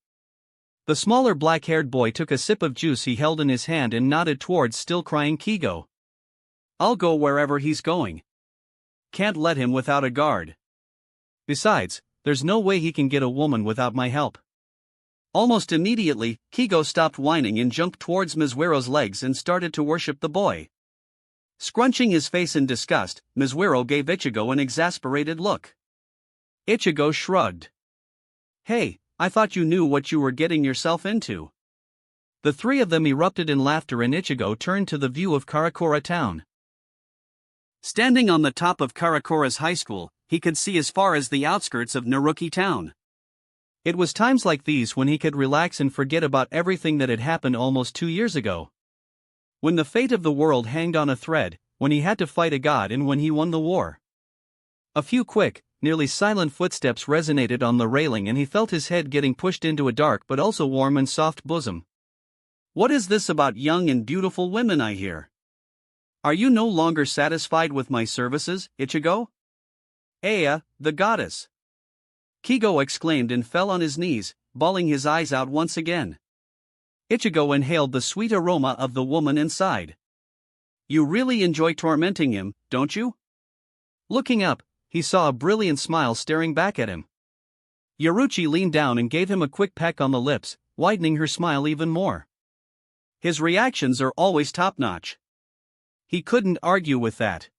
The smaller black-haired boy took a sip of juice he held in his hand and nodded towards still crying Kigo. I'll go wherever he's going. Can't let him without a guard. Besides, there's no way he can get a woman without my help. Almost immediately, Kigo stopped whining and jumped towards Mizuiro's legs and started to worship the boy. Scrunching his face in disgust, Mizuiro gave Ichigo an exasperated look. Ichigo shrugged. Hey, I thought you knew what you were getting yourself into. The three of them erupted in laughter and Ichigo turned to the view of Karakura town. Standing on the top of Karakura's high school, he could see as far as the outskirts of Naruki town. It was times like these when he could relax and forget about everything that had happened almost 2 years ago. When the fate of the world hanged on a thread, when he had to fight a god and when he won the war. A few quick, nearly silent footsteps resonated on the railing and he felt his head getting pushed into a dark but also warm and soft bosom. What is this about young and beautiful women I hear? Are you no longer satisfied with my services, Ichigo? Ea, the goddess! Kigo exclaimed and fell on his knees, bawling his eyes out once again. Ichigo inhaled the sweet aroma of the woman inside. You really enjoy tormenting him, don't you? Looking up, he saw a brilliant smile staring back at him. Yoruchi leaned down and gave him a quick peck on the lips, widening her smile even more. His reactions are always top-notch. He couldn't argue with that.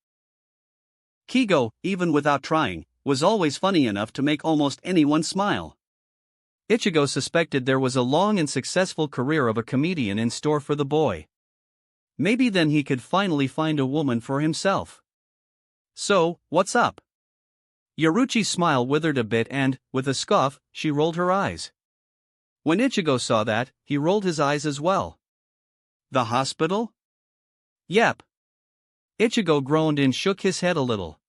Kigo, even without trying, was always funny enough to make almost anyone smile. Ichigo suspected there was a long and successful career of a comedian in store for the boy. Maybe then he could finally find a woman for himself. So, what's up? Yoruchi's smile withered a bit and, with a scoff, she rolled her eyes. When Ichigo saw that, he rolled his eyes as well. The hospital? Yep. Ichigo groaned and shook his head a little.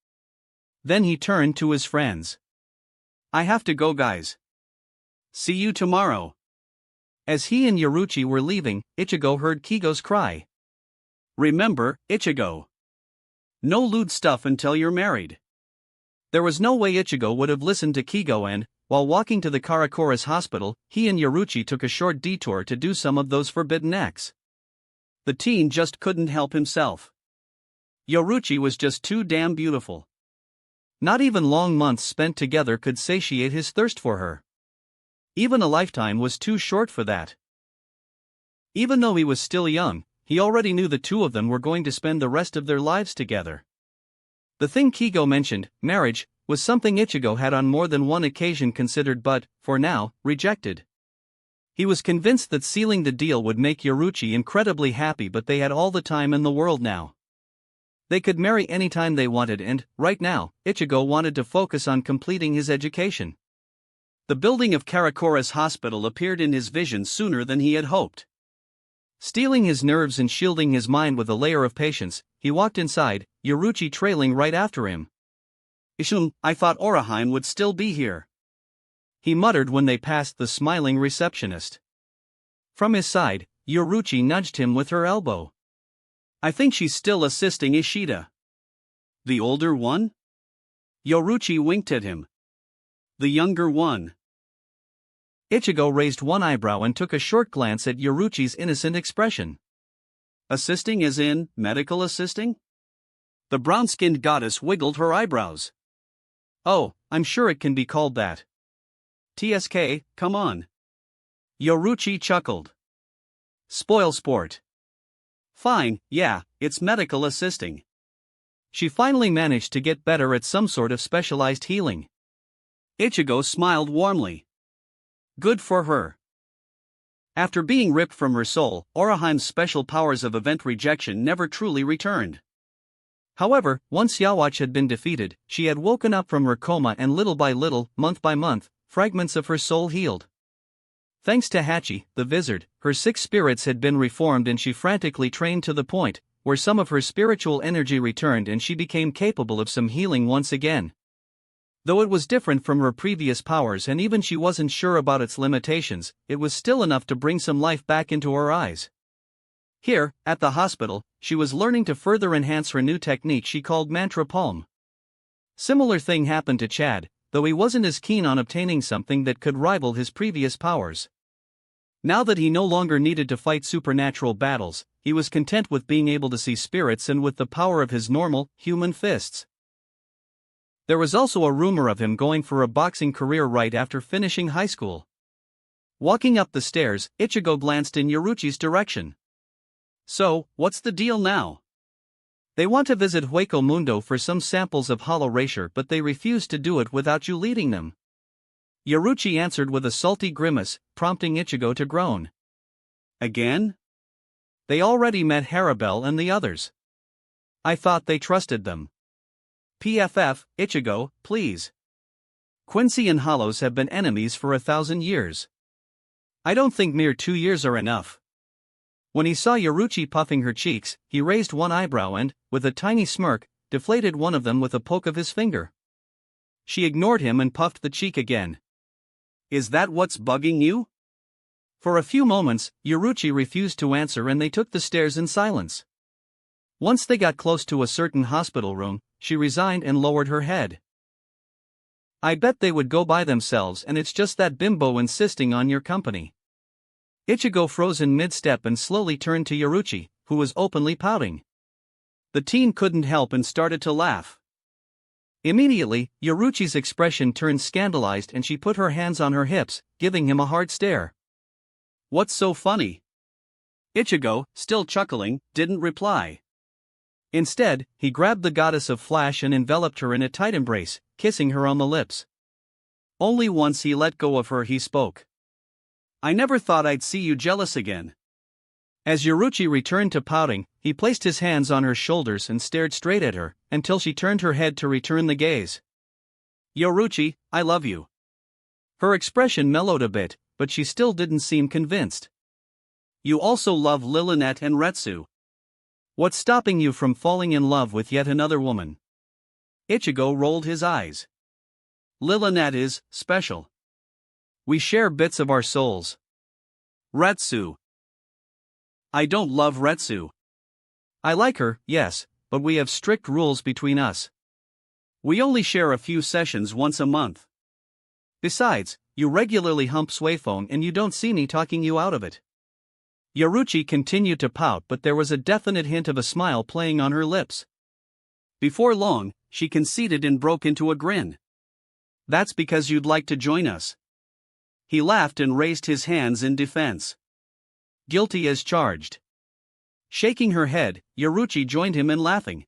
Then he turned to his friends. I have to go, guys. See you tomorrow. As he and Yoruchi were leaving, Ichigo heard Kigo's cry. Remember, Ichigo. No lewd stuff until you're married. There was no way Ichigo would have listened to Kigo and, while walking to the Karakora's hospital, he and Yoruchi took a short detour to do some of those forbidden acts. The teen just couldn't help himself. Yoruchi was just too damn beautiful. Not even long months spent together could satiate his thirst for her. Even a lifetime was too short for that. Even though he was still young, he already knew the two of them were going to spend the rest of their lives together. The thing Kigo mentioned, marriage, was something Ichigo had on more than one occasion considered but, for now, rejected. He was convinced that sealing the deal would make Yoruchi incredibly happy, but they had all the time in the world now. They could marry anytime they wanted and, right now, Ichigo wanted to focus on completing his education. The building of Karakora's hospital appeared in his vision sooner than he had hoped. Steeling his nerves and shielding his mind with a layer of patience, he walked inside, Yoruchi trailing right after him. I thought Oraheim would still be here. He muttered when they passed the smiling receptionist. From his side, Yoruchi nudged him with her elbow. I think she's still assisting Ishida. The older one? Yoruchi winked at him. The younger one. Ichigo raised one eyebrow and took a short glance at Yoruchi's innocent expression. Assisting as in, medical assisting? The brown-skinned goddess wiggled her eyebrows. Oh, I'm sure it can be called that. TSK, come on. Yoruchi chuckled. Spoil sport. Fine, yeah, it's medical assisting. She finally managed to get better at some sort of specialized healing. Ichigo smiled warmly. Good for her. After being ripped from her soul, Oraheim's special powers of event rejection never truly returned. However, once Yawatch had been defeated, she had woken up from her coma and little by little, month by month, fragments of her soul healed. Thanks to Hachi, the wizard, her 6 spirits had been reformed and she frantically trained to the point where some of her spiritual energy returned and she became capable of some healing once again. Though it was different from her previous powers and even she wasn't sure about its limitations, it was still enough to bring some life back into her eyes. Here, at the hospital, she was learning to further enhance her new technique she called Mantra Palm. Similar thing happened to Chad, though he wasn't as keen on obtaining something that could rival his previous powers. Now that he no longer needed to fight supernatural battles, he was content with being able to see spirits and with the power of his normal, human fists. There was also a rumor of him going for a boxing career right after finishing high school. Walking up the stairs, Ichigo glanced in Yoruchi's direction. So, what's the deal now? They want to visit Hueco Mundo for some samples of hollow erasure, but they refuse to do it without you leading them. Yoruchi answered with a salty grimace, prompting Ichigo to groan. Again? They already met Harabel and the others. I thought they trusted them. PFF, Ichigo, please. Quincy and Hollows have been enemies for 1,000 years. I don't think mere 2 years are enough. When he saw Yoruchi puffing her cheeks, he raised one eyebrow and, with a tiny smirk, deflated one of them with a poke of his finger. She ignored him and puffed the cheek again. Is that what's bugging you? For a few moments, Yoruchi refused to answer and they took the stairs in silence. Once they got close to a certain hospital room, she resigned and lowered her head. I bet they would go by themselves and it's just that bimbo insisting on your company. Ichigo froze in mid-step and slowly turned to Yoruchi, who was openly pouting. The teen couldn't help and started to laugh. Immediately, Yoruchi's expression turned scandalized and she put her hands on her hips, giving him a hard stare. What's so funny? Ichigo, still chuckling, didn't reply. Instead, he grabbed the goddess of Flash and enveloped her in a tight embrace, kissing her on the lips. Only once he let go of her he spoke. I never thought I'd see you jealous again. As Yoruchi returned to pouting, he placed his hands on her shoulders and stared straight at her, until she turned her head to return the gaze. Yoruchi, I love you. Her expression mellowed a bit, but she still didn't seem convinced. You also love Lilinette and Retsu. What's stopping you from falling in love with yet another woman? Ichigo rolled his eyes. Lilinette is special. We share bits of our souls. Retsu. I don't love Retsu. I like her, yes, but we have strict rules between us. We only share a few sessions once a month. Besides, you regularly hump Swayphone and you don't see me talking you out of it. Yoruchi continued to pout, but there was a definite hint of a smile playing on her lips. Before long, she conceded and broke into a grin. That's because you'd like to join us. He laughed and raised his hands in defense. Guilty as charged. Shaking her head, Yoruchi joined him in laughing.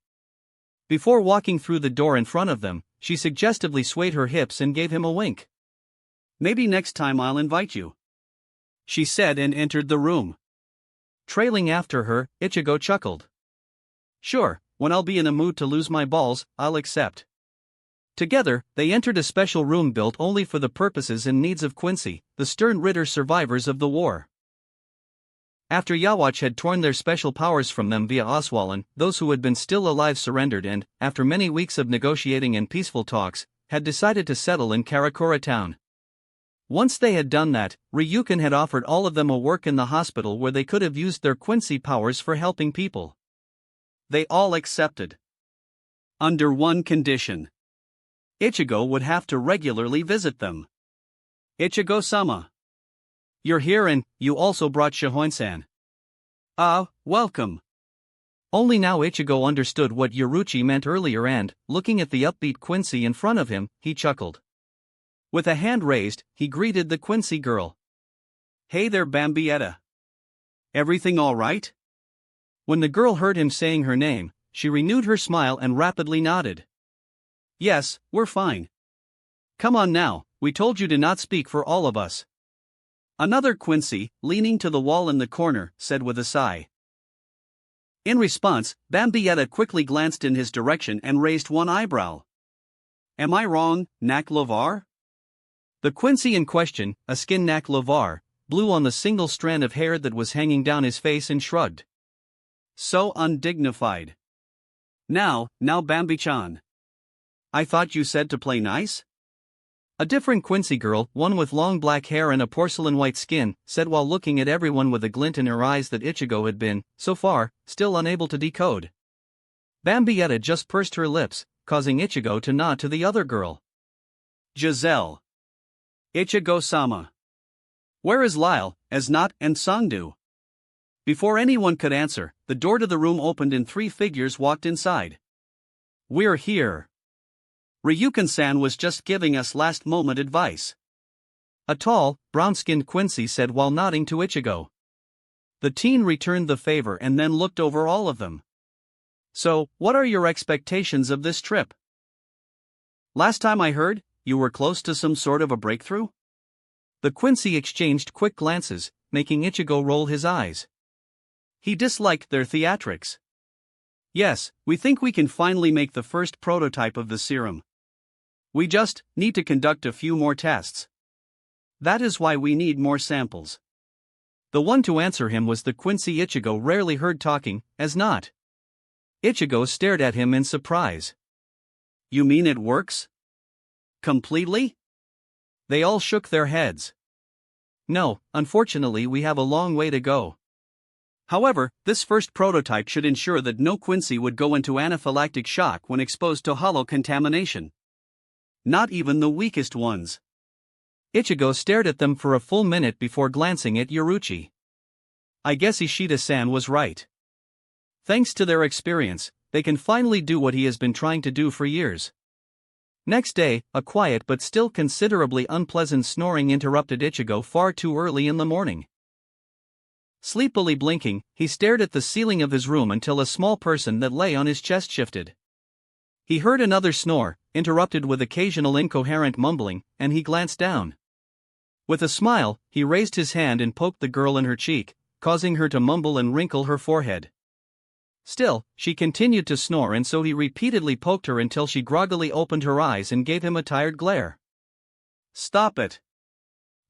Before walking through the door in front of them, she suggestively swayed her hips and gave him a wink. Maybe next time I'll invite you, she said and entered the room. Trailing after her, Ichigo chuckled. Sure, when I'll be in a mood to lose my balls, I'll accept. Together, they entered a special room built only for the purposes and needs of Quincy, the stern Ritter survivors of the war. After Yawatch had torn their special powers from them via Oswalin, those who had been still alive surrendered and, after many weeks of negotiating and peaceful talks, had decided to settle in Karakura town. Once they had done that, Ryukin had offered all of them a work in the hospital where they could have used their Quincy powers for helping people. They all accepted. Under one condition. Ichigo would have to regularly visit them. Ichigo-sama. You're here and you also brought Shihoin-san. Welcome. Only now Ichigo understood what Yoruchi meant earlier and, looking at the upbeat Quincy in front of him, he chuckled. With a hand raised, he greeted the Quincy girl. Hey there, Bambietta. Everything all right? When the girl heard him saying her name, she renewed her smile and rapidly nodded. Yes, we're fine. Come on now, we told you to not speak for all of us. Another Quincy, leaning to the wall in the corner, said with a sigh. In response, Bambietta quickly glanced in his direction and raised one eyebrow. Am I wrong, Nak Lovar? The Quincy in question, a skin Nak Lovar, blew on the single strand of hair that was hanging down his face and shrugged. So undignified. Now Bambi-chan. I thought you said to play nice? A different Quincy girl, one with long black hair and a porcelain white skin, said while looking at everyone with a glint in her eyes that Ichigo had been, so far, still unable to decode. Bambietta just pursed her lips, causing Ichigo to nod to the other girl. Giselle. Ichigo-sama. Where is Lyle, Asnat, and Sangdu? Before anyone could answer, the door to the room opened and three figures walked inside. We're here. Ryukin-san was just giving us last-moment advice. A tall, brown-skinned Quincy said while nodding to Ichigo. The teen returned the favor and then looked over all of them. So, what are your expectations of this trip? Last time I heard, you were close to some sort of a breakthrough? The Quincy exchanged quick glances, making Ichigo roll his eyes. He disliked their theatrics. Yes, we think we can finally make the first prototype of the serum. We just need to conduct a few more tests. That is why we need more samples. The one to answer him was the Quincy Ichigo rarely heard talking, Asnat. Ichigo stared at him in surprise. You mean it works? Completely? They all shook their heads. No, unfortunately we have a long way to go. However, this first prototype should ensure that no Quincy would go into anaphylactic shock when exposed to hollow contamination. Not even the weakest ones. Ichigo stared at them for a full minute before glancing at Yoruchi. I guess Ishida-san was right. Thanks to their experience, they can finally do what he has been trying to do for years. Next day, a quiet but still considerably unpleasant snoring interrupted Ichigo far too early in the morning. Sleepily blinking, he stared at the ceiling of his room until a small person that lay on his chest shifted. He heard another snore, interrupted with occasional incoherent mumbling, and he glanced down. With a smile, he raised his hand and poked the girl in her cheek, causing her to mumble and wrinkle her forehead. Still, she continued to snore, and so he repeatedly poked her until she groggily opened her eyes and gave him a tired glare. Stop it!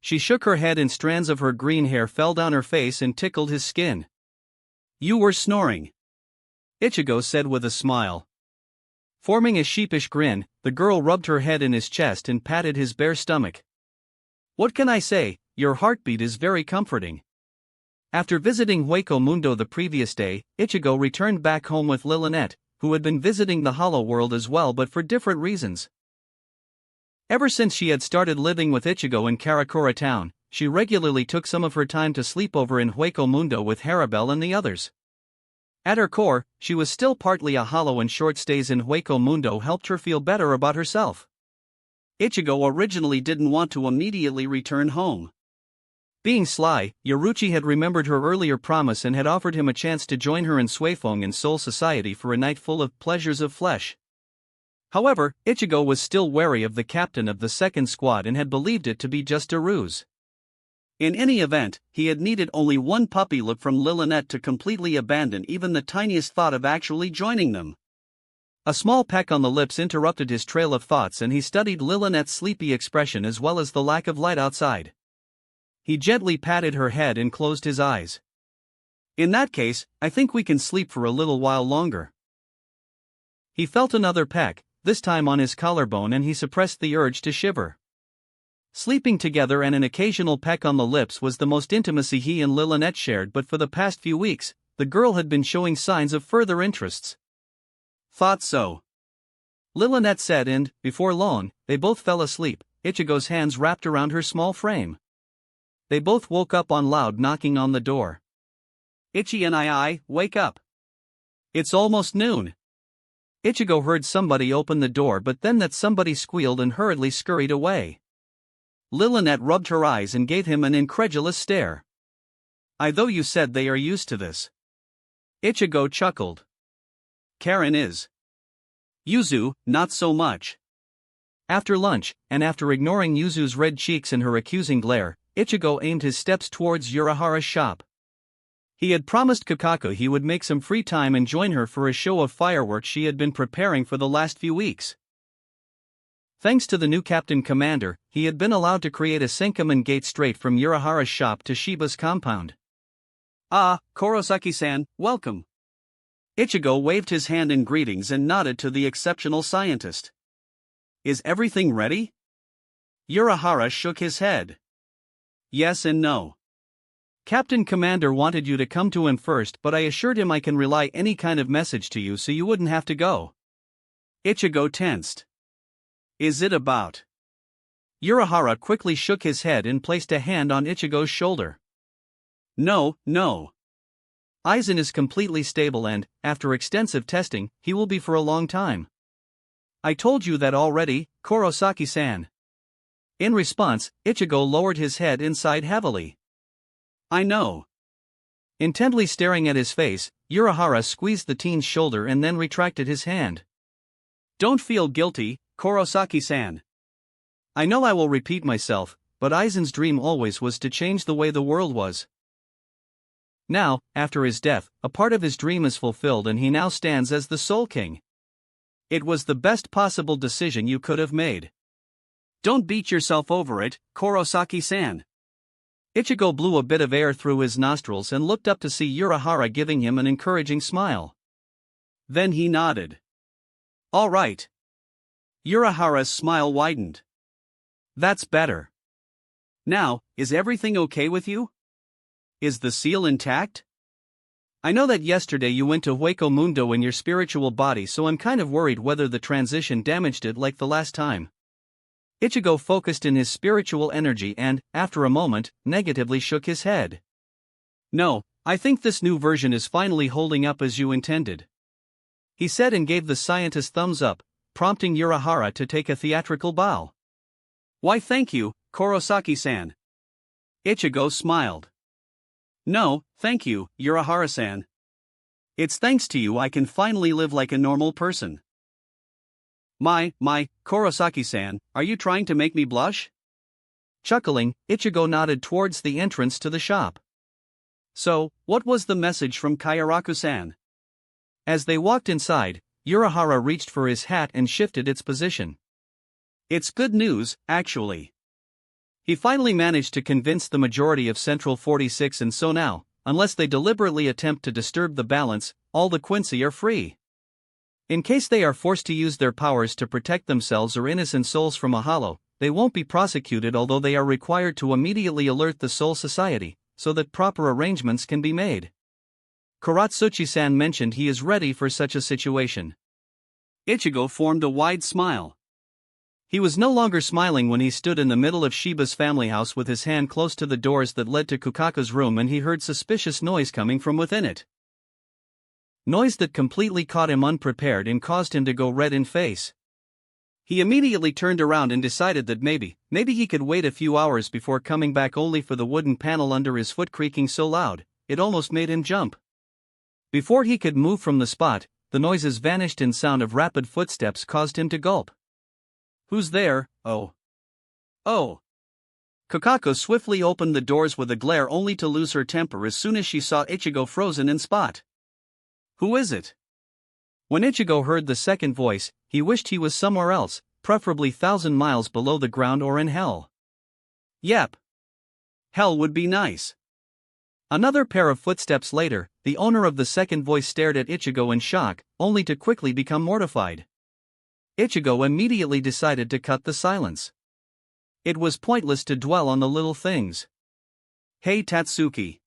She shook her head and strands of her green hair fell down her face and tickled his skin. You were snoring, Ichigo said with a smile. Forming a sheepish grin, the girl rubbed her head in his chest and patted his bare stomach. What can I say, your heartbeat is very comforting. After visiting Hueco Mundo the previous day, Ichigo returned back home with Lilynette, who had been visiting the Hollow World as well but for different reasons. Ever since she had started living with Ichigo in Karakura town, she regularly took some of her time to sleep over in Hueco Mundo with Harabel and the others. At her core, she was still partly a hollow, and short stays in Hueco Mundo helped her feel better about herself. Ichigo originally didn't want to immediately return home. Being sly, Yoruchi had remembered her earlier promise and had offered him a chance to join her in Suifeng in Soul Society for a night full of pleasures of flesh. However, Ichigo was still wary of the captain of the second squad and had believed it to be just a ruse. In any event, he had needed only one puppy look from Lilynette to completely abandon even the tiniest thought of actually joining them. A small peck on the lips interrupted his trail of thoughts, and he studied Lilynette's sleepy expression as well as the lack of light outside. He gently patted her head and closed his eyes. In that case, I think we can sleep for a little while longer. He felt another peck, this time on his collarbone, and he suppressed the urge to shiver. Sleeping together and an occasional peck on the lips was the most intimacy he and Lilynette shared, but for the past few weeks, the girl had been showing signs of further interests. Thought so, Lilynette said, and, before long, they both fell asleep, Ichigo's hands wrapped around her small frame. They both woke up on loud knocking on the door. Ichi and I, wake up. It's almost noon. Ichigo heard somebody open the door, but then that somebody squealed and hurriedly scurried away. Lilynette rubbed her eyes and gave him an incredulous stare. I thought you said they are used to this. Ichigo chuckled. Karen is. Yuzu, not so much. After lunch, and after ignoring Yuzu's red cheeks and her accusing glare, Ichigo aimed his steps towards Urahara's shop. He had promised Kakaku he would make some free time and join her for a show of fireworks she had been preparing for the last few weeks. Thanks to the new Captain Commander, he had been allowed to create a Senkaman gate straight from Urahara's shop to Shiba's compound. Ah, Kurosaki-san, welcome. Ichigo waved his hand in greetings and nodded to the exceptional scientist. Is everything ready? Urahara shook his head. Yes and no. Captain Commander wanted you to come to him first, but I assured him I can relay any kind of message to you so you wouldn't have to go. Ichigo tensed. Is it about? Urahara quickly shook his head and placed a hand on Ichigo's shoulder. No. Aizen is completely stable and, after extensive testing, he will be for a long time. I told you that already, Kurosaki-san. In response, Ichigo lowered his head and sighed heavily. I know. Intently staring at his face, Urahara squeezed the teen's shoulder and then retracted his hand. Don't feel guilty, Kurosaki-san. I know I will repeat myself, but Aizen's dream always was to change the way the world was. Now, after his death, a part of his dream is fulfilled and he now stands as the Soul King. It was the best possible decision you could have made. Don't beat yourself over it, Kurosaki-san. Ichigo blew a bit of air through his nostrils and looked up to see Urahara giving him an encouraging smile. Then he nodded. All right. Urahara's smile widened. That's better. Now, is everything okay with you? Is the seal intact? I know that yesterday you went to Hueco Mundo in your spiritual body, so I'm kind of worried whether the transition damaged it like the last time. Ichigo focused in his spiritual energy and, after a moment, negatively shook his head. "No, I think this new version is finally holding up as you intended," he said and gave the scientist thumbs up, prompting Urahara to take a theatrical bow. "Why thank you, Kurosaki-san." Ichigo smiled. "No, thank you, Urahara-san. It's thanks to you I can finally live like a normal person." My, Kurosaki-san, are you trying to make me blush?" Chuckling, Ichigo nodded towards the entrance to the shop. "So, what was the message from Kayaraku-san?" As they walked inside, Urahara reached for his hat and shifted its position. "It's good news, actually. He finally managed to convince the majority of Central 46, and so now, unless they deliberately attempt to disturb the balance, all the Quincy are free. In case they are forced to use their powers to protect themselves or innocent souls from a hollow, they won't be prosecuted, although they are required to immediately alert the Soul Society, so that proper arrangements can be made. Kuratsuchi-san mentioned he is ready for such a situation." Ichigo formed a wide smile. He was no longer smiling when he stood in the middle of Shiba's family house with his hand close to the doors that led to Kukaku's room, and he heard suspicious noise coming from within it. Noise that completely caught him unprepared and caused him to go red in face. He immediately turned around and decided that maybe he could wait a few hours before coming back, only for the wooden panel under his foot creaking so loud, it almost made him jump. Before he could move from the spot, the noises vanished and sound of rapid footsteps caused him to gulp. "Who's there? Oh. Kukaku swiftly opened the doors with a glare, only to lose her temper as soon as she saw Ichigo frozen in spot. "Who is it?" When Ichigo heard the second voice, he wished he was somewhere else, preferably 1,000 miles below the ground or in hell. Yep. Hell would be nice. Another pair of footsteps later, the owner of the second voice stared at Ichigo in shock, only to quickly become mortified. Ichigo immediately decided to cut the silence. It was pointless to dwell on the little things. "Hey Tatsuki.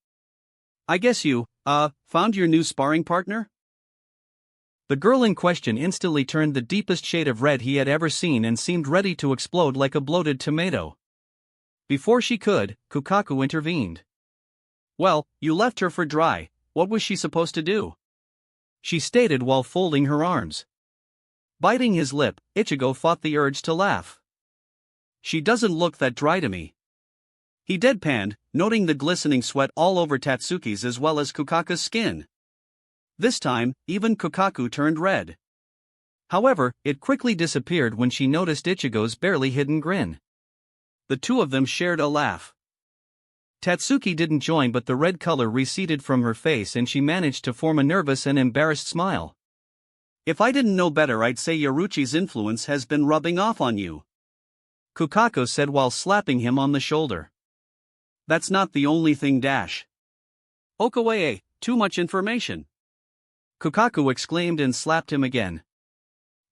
I guess you, found your new sparring partner?" The girl in question instantly turned the deepest shade of red he had ever seen and seemed ready to explode like a bloated tomato. Before she could, Kukaku intervened. "Well, you left her for dry, what was she supposed to do?" she stated while folding her arms. Biting his lip, Ichigo fought the urge to laugh. "She doesn't look that dry to me." He deadpanned, noting the glistening sweat all over Tatsuki's as well as Kukaku's skin. This time, even Kukaku turned red. However, it quickly disappeared when she noticed Ichigo's barely hidden grin. The two of them shared a laugh. Tatsuki didn't join, but the red color receded from her face and she managed to form a nervous and embarrassed smile. "If I didn't know better, I'd say Yoruchi's influence has been rubbing off on you," Kukaku said while slapping him on the shoulder. "That's not the only thing, Okawae, too much information," Kukaku exclaimed and slapped him again.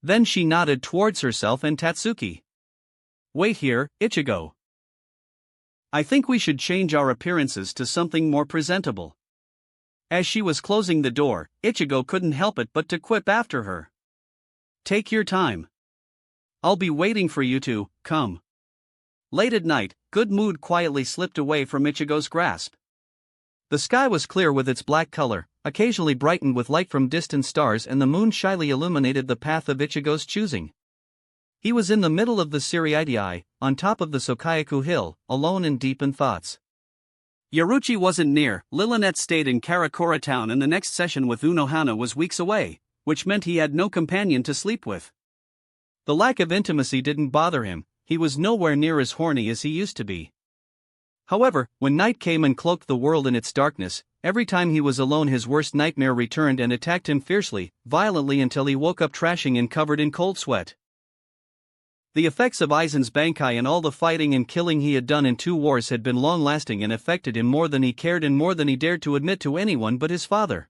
Then she nodded towards herself and Tatsuki. "Wait here, Ichigo. I think we should change our appearances to something more presentable." As she was closing the door, Ichigo couldn't help it but to quip after her. "Take your time. I'll be waiting for you to come." Late at night, good mood quietly slipped away from Ichigo's grasp. The sky was clear with its black color, occasionally brightened with light from distant stars, and the moon shyly illuminated the path of Ichigo's choosing. He was in the middle of the Siriidai, on top of the Sokayaku hill, alone and deep in thoughts. Yoruchi wasn't near. Lilinette stayed in Karakura town and the next session with Unohana was weeks away, which meant he had no companion to sleep with. The lack of intimacy didn't bother him, he was nowhere near as horny as he used to be. However, when night came and cloaked the world in its darkness, every time he was alone his worst nightmare returned and attacked him fiercely, violently, until he woke up trashing and covered in cold sweat. The effects of Aizen's Bankai and all the fighting and killing he had done in 2 wars had been long-lasting and affected him more than he cared and more than he dared to admit to anyone but his father.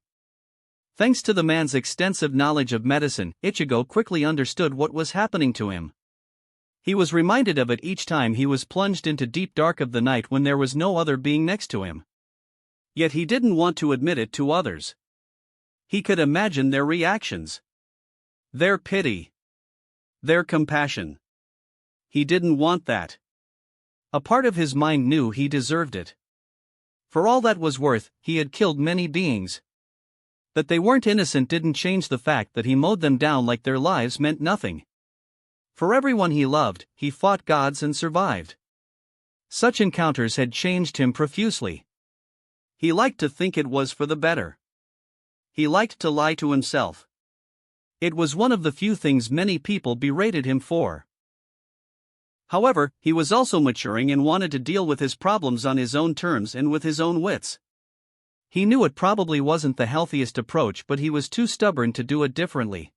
Thanks to the man's extensive knowledge of medicine, Ichigo quickly understood what was happening to him. He was reminded of it each time he was plunged into deep dark of the night when there was no other being next to him. Yet he didn't want to admit it to others. He could imagine their reactions. Their pity. Their compassion. He didn't want that. A part of his mind knew he deserved it. For all that was worth, he had killed many beings. That they weren't innocent didn't change the fact that he mowed them down like their lives meant nothing. For everyone he loved, he fought gods and survived. Such encounters had changed him profusely. He liked to think it was for the better. He liked to lie to himself. It was one of the few things many people berated him for. However, he was also maturing and wanted to deal with his problems on his own terms and with his own wits. He knew it probably wasn't the healthiest approach, but he was too stubborn to do it differently.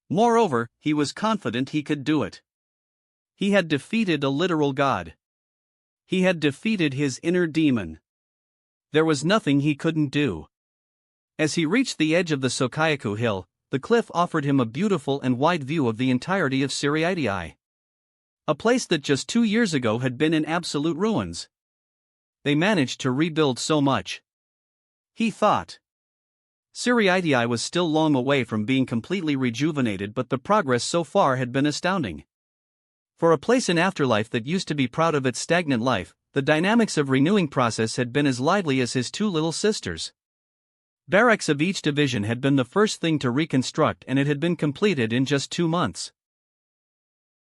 Moreover, he was confident he could do it. He had defeated a literal god. He had defeated his inner demon. There was nothing he couldn't do. As he reached the edge of the Sokayaku Hill, the cliff offered him a beautiful and wide view of the entirety of Siriidii. A place that just 2 years ago had been in absolute ruins. They managed to rebuild so much. He thought. Siriidii was still long away from being completely rejuvenated, but the progress so far had been astounding. For a place in afterlife that used to be proud of its stagnant life, the dynamics of renewing process had been as lively as his 2 little sisters. Barracks of each division had been the first thing to reconstruct, and it had been completed in just 2 months.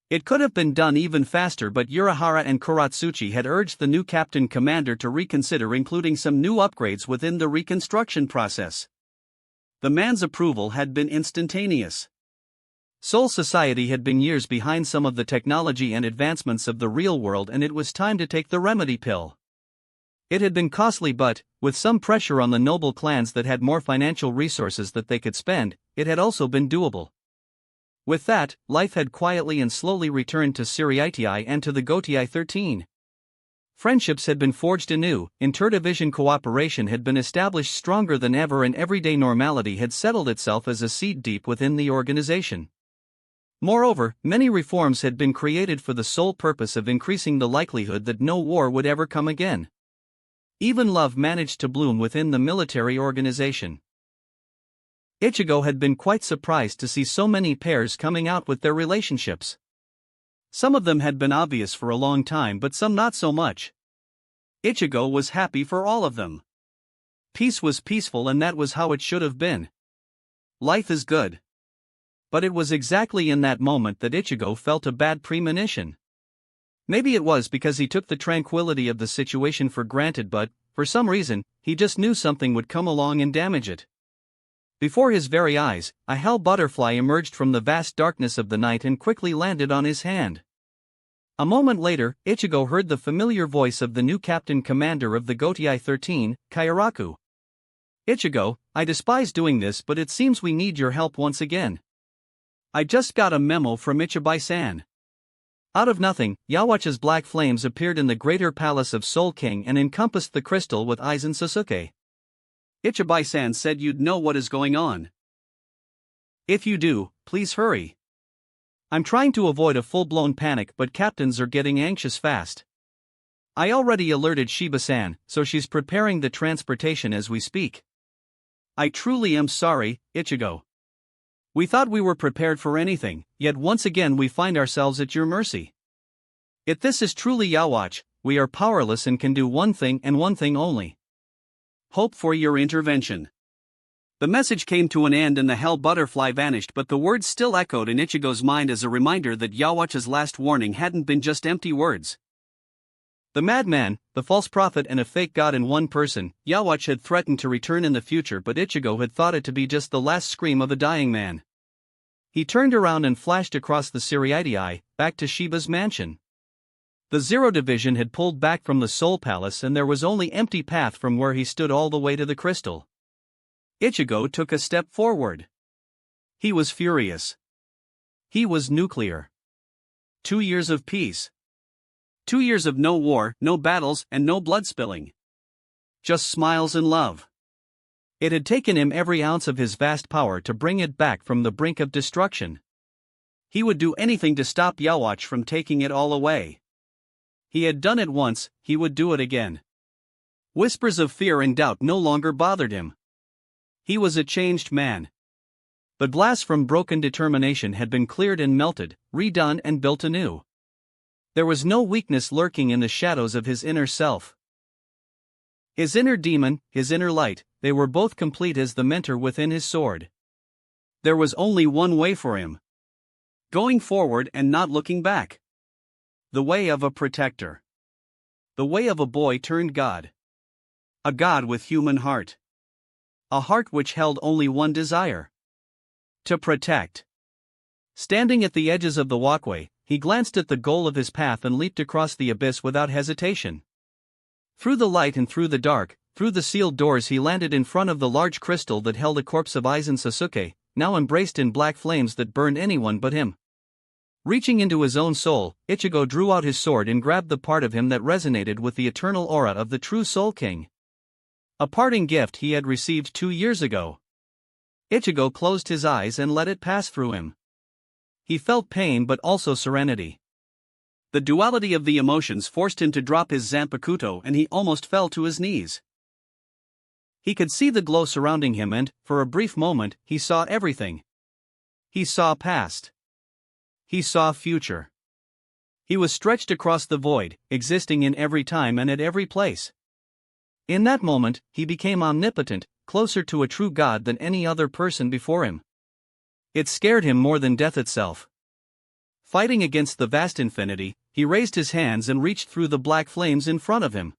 It could have been done even faster, but Urahara and Kuratsuchi had urged the new captain commander to reconsider including some new upgrades within the reconstruction process. The man's approval had been instantaneous. Soul Society had been years behind some of the technology and advancements of the real world, and it was time to take the remedy pill. It had been costly, but, with some pressure on the noble clans that had more financial resources that they could spend, it had also been doable. With that, life had quietly and slowly returned to Siriidii and to the Gotii 13. Friendships had been forged anew, interdivision cooperation had been established stronger than ever, and everyday normality had settled itself as a seed deep within the organization. Moreover, many reforms had been created for the sole purpose of increasing the likelihood that no war would ever come again. Even love managed to bloom within the military organization. Ichigo had been quite surprised to see so many pairs coming out with their relationships. Some of them had been obvious for a long time, but some not so much. Ichigo was happy for all of them. Peace was peaceful, and that was how it should have been. Life is good. But it was exactly in that moment that Ichigo felt a bad premonition. Maybe it was because he took the tranquility of the situation for granted, but, for some reason, he just knew something would come along and damage it. Before his very eyes, a hell butterfly emerged from the vast darkness of the night and quickly landed on his hand. A moment later, Ichigo heard the familiar voice of the new captain commander of the Gotii 13, Kairaku. "Ichigo, I despise doing this, but it seems we need your help once again. I just got a memo from Ichibai-san." Out of nothing, Yawacha's black flames appeared in the greater palace of Soul King and encompassed the crystal with Aizen Sasuke. "Ichibai-san said you'd know what is going on. If you do, please hurry. I'm trying to avoid a full-blown panic, but captains are getting anxious fast. I already alerted Shiba-san, so she's preparing the transportation as we speak. I truly am sorry, Ichigo. We thought we were prepared for anything, yet once again we find ourselves at your mercy. If this is truly Yawach, we are powerless and can do one thing and one thing only. Hope for your intervention." The message came to an end and the hell butterfly vanished, but the words still echoed in Ichigo's mind as a reminder that Yawacha's last warning hadn't been just empty words. The madman, the false prophet, and a fake god in one person, Yawach had threatened to return in the future, but Ichigo had thought it to be just the last scream of a dying man. He turned around and flashed across the Siriidii, back to Shiba's mansion. The Zero Division had pulled back from the Soul Palace, and there was only empty path from where he stood all the way to the crystal. Ichigo took a step forward. He was furious. He was nuclear. 2 years of peace. 2 years of no war, no battles, and no blood spilling. Just smiles and love. It had taken him every ounce of his vast power to bring it back from the brink of destruction. He would do anything to stop Yawach from taking it all away. He had done it once, he would do it again. Whispers of fear and doubt no longer bothered him. He was a changed man. The glass from broken determination had been cleared and melted, redone and built anew. There was no weakness lurking in the shadows of his inner self. His inner demon, his inner light, they were both complete as the mentor within his sword. There was only one way for him. Going forward and not looking back. The way of a protector. The way of a boy turned god. A god with human heart. A heart which held only one desire. To protect. Standing at the edges of the walkway, he glanced at the goal of his path and leaped across the abyss without hesitation. Through the light and through the dark, through the sealed doors he landed in front of the large crystal that held a corpse of Aizen Sasuke, now embraced in black flames that burned anyone but him. Reaching into his own soul, Ichigo drew out his sword and grabbed the part of him that resonated with the eternal aura of the true Soul King. A parting gift he had received 2 years ago. Ichigo closed his eyes and let it pass through him. He felt pain but also serenity. The duality of the emotions forced him to drop his Zanpakuto and he almost fell to his knees. He could see the glow surrounding him and, for a brief moment, he saw everything. He saw past. He saw future. He was stretched across the void, existing in every time and at every place. In that moment, he became omnipotent, closer to a true god than any other person before him. It scared him more than death itself. Fighting against the vast infinity, he raised his hands and reached through the black flames in front of him.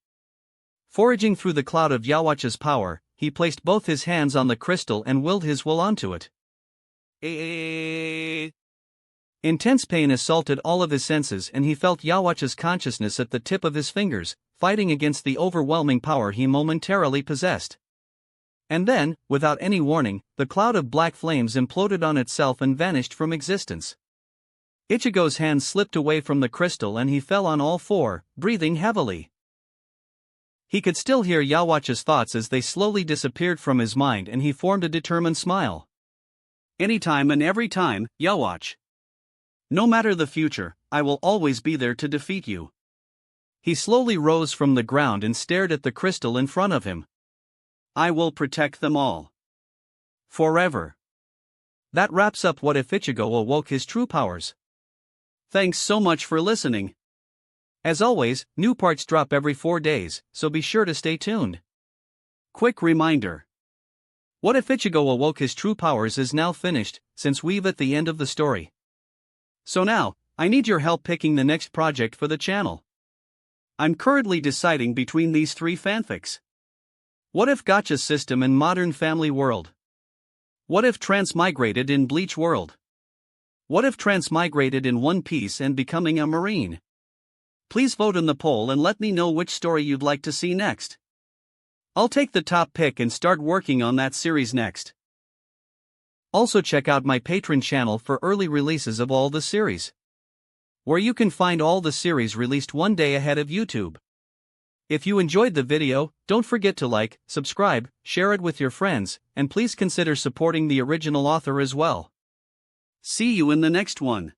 Foraging through the cloud of Yawacha's power, he placed both his hands on the crystal and willed his will onto it. Intense pain assaulted all of his senses and he felt Yawacha's consciousness at the tip of his fingers, fighting against the overwhelming power he momentarily possessed. And then, without any warning, the cloud of black flames imploded on itself and vanished from existence. Ichigo's hand slipped away from the crystal and he fell on all four, breathing heavily. He could still hear Yawacha's thoughts as they slowly disappeared from his mind and he formed a determined smile. Anytime and every time, Yawach. No matter the future, I will always be there to defeat you. He slowly rose from the ground and stared at the crystal in front of him. I will protect them all. Forever. That wraps up What If Ichigo Awoke His True Powers. Thanks so much for listening. As always, new parts drop every 4 days, so be sure to stay tuned. Quick reminder. What If Ichigo Awoke His True Powers is now finished, since we've at the end of the story. So now, I need your help picking the next project for the channel. I'm currently deciding between these 3 fanfics. What if Gacha system in Modern Family World? What if Transmigrated in Bleach World? What if Transmigrated in One Piece and becoming a Marine? Please vote in the poll and let me know which story you'd like to see next. I'll take the top pick and start working on that series next. Also check out my Patreon channel for early releases of all the series, where you can find all the series released 1 day ahead of YouTube. If you enjoyed the video, don't forget to like, subscribe, share it with your friends, and please consider supporting the original author as well. See you in the next one.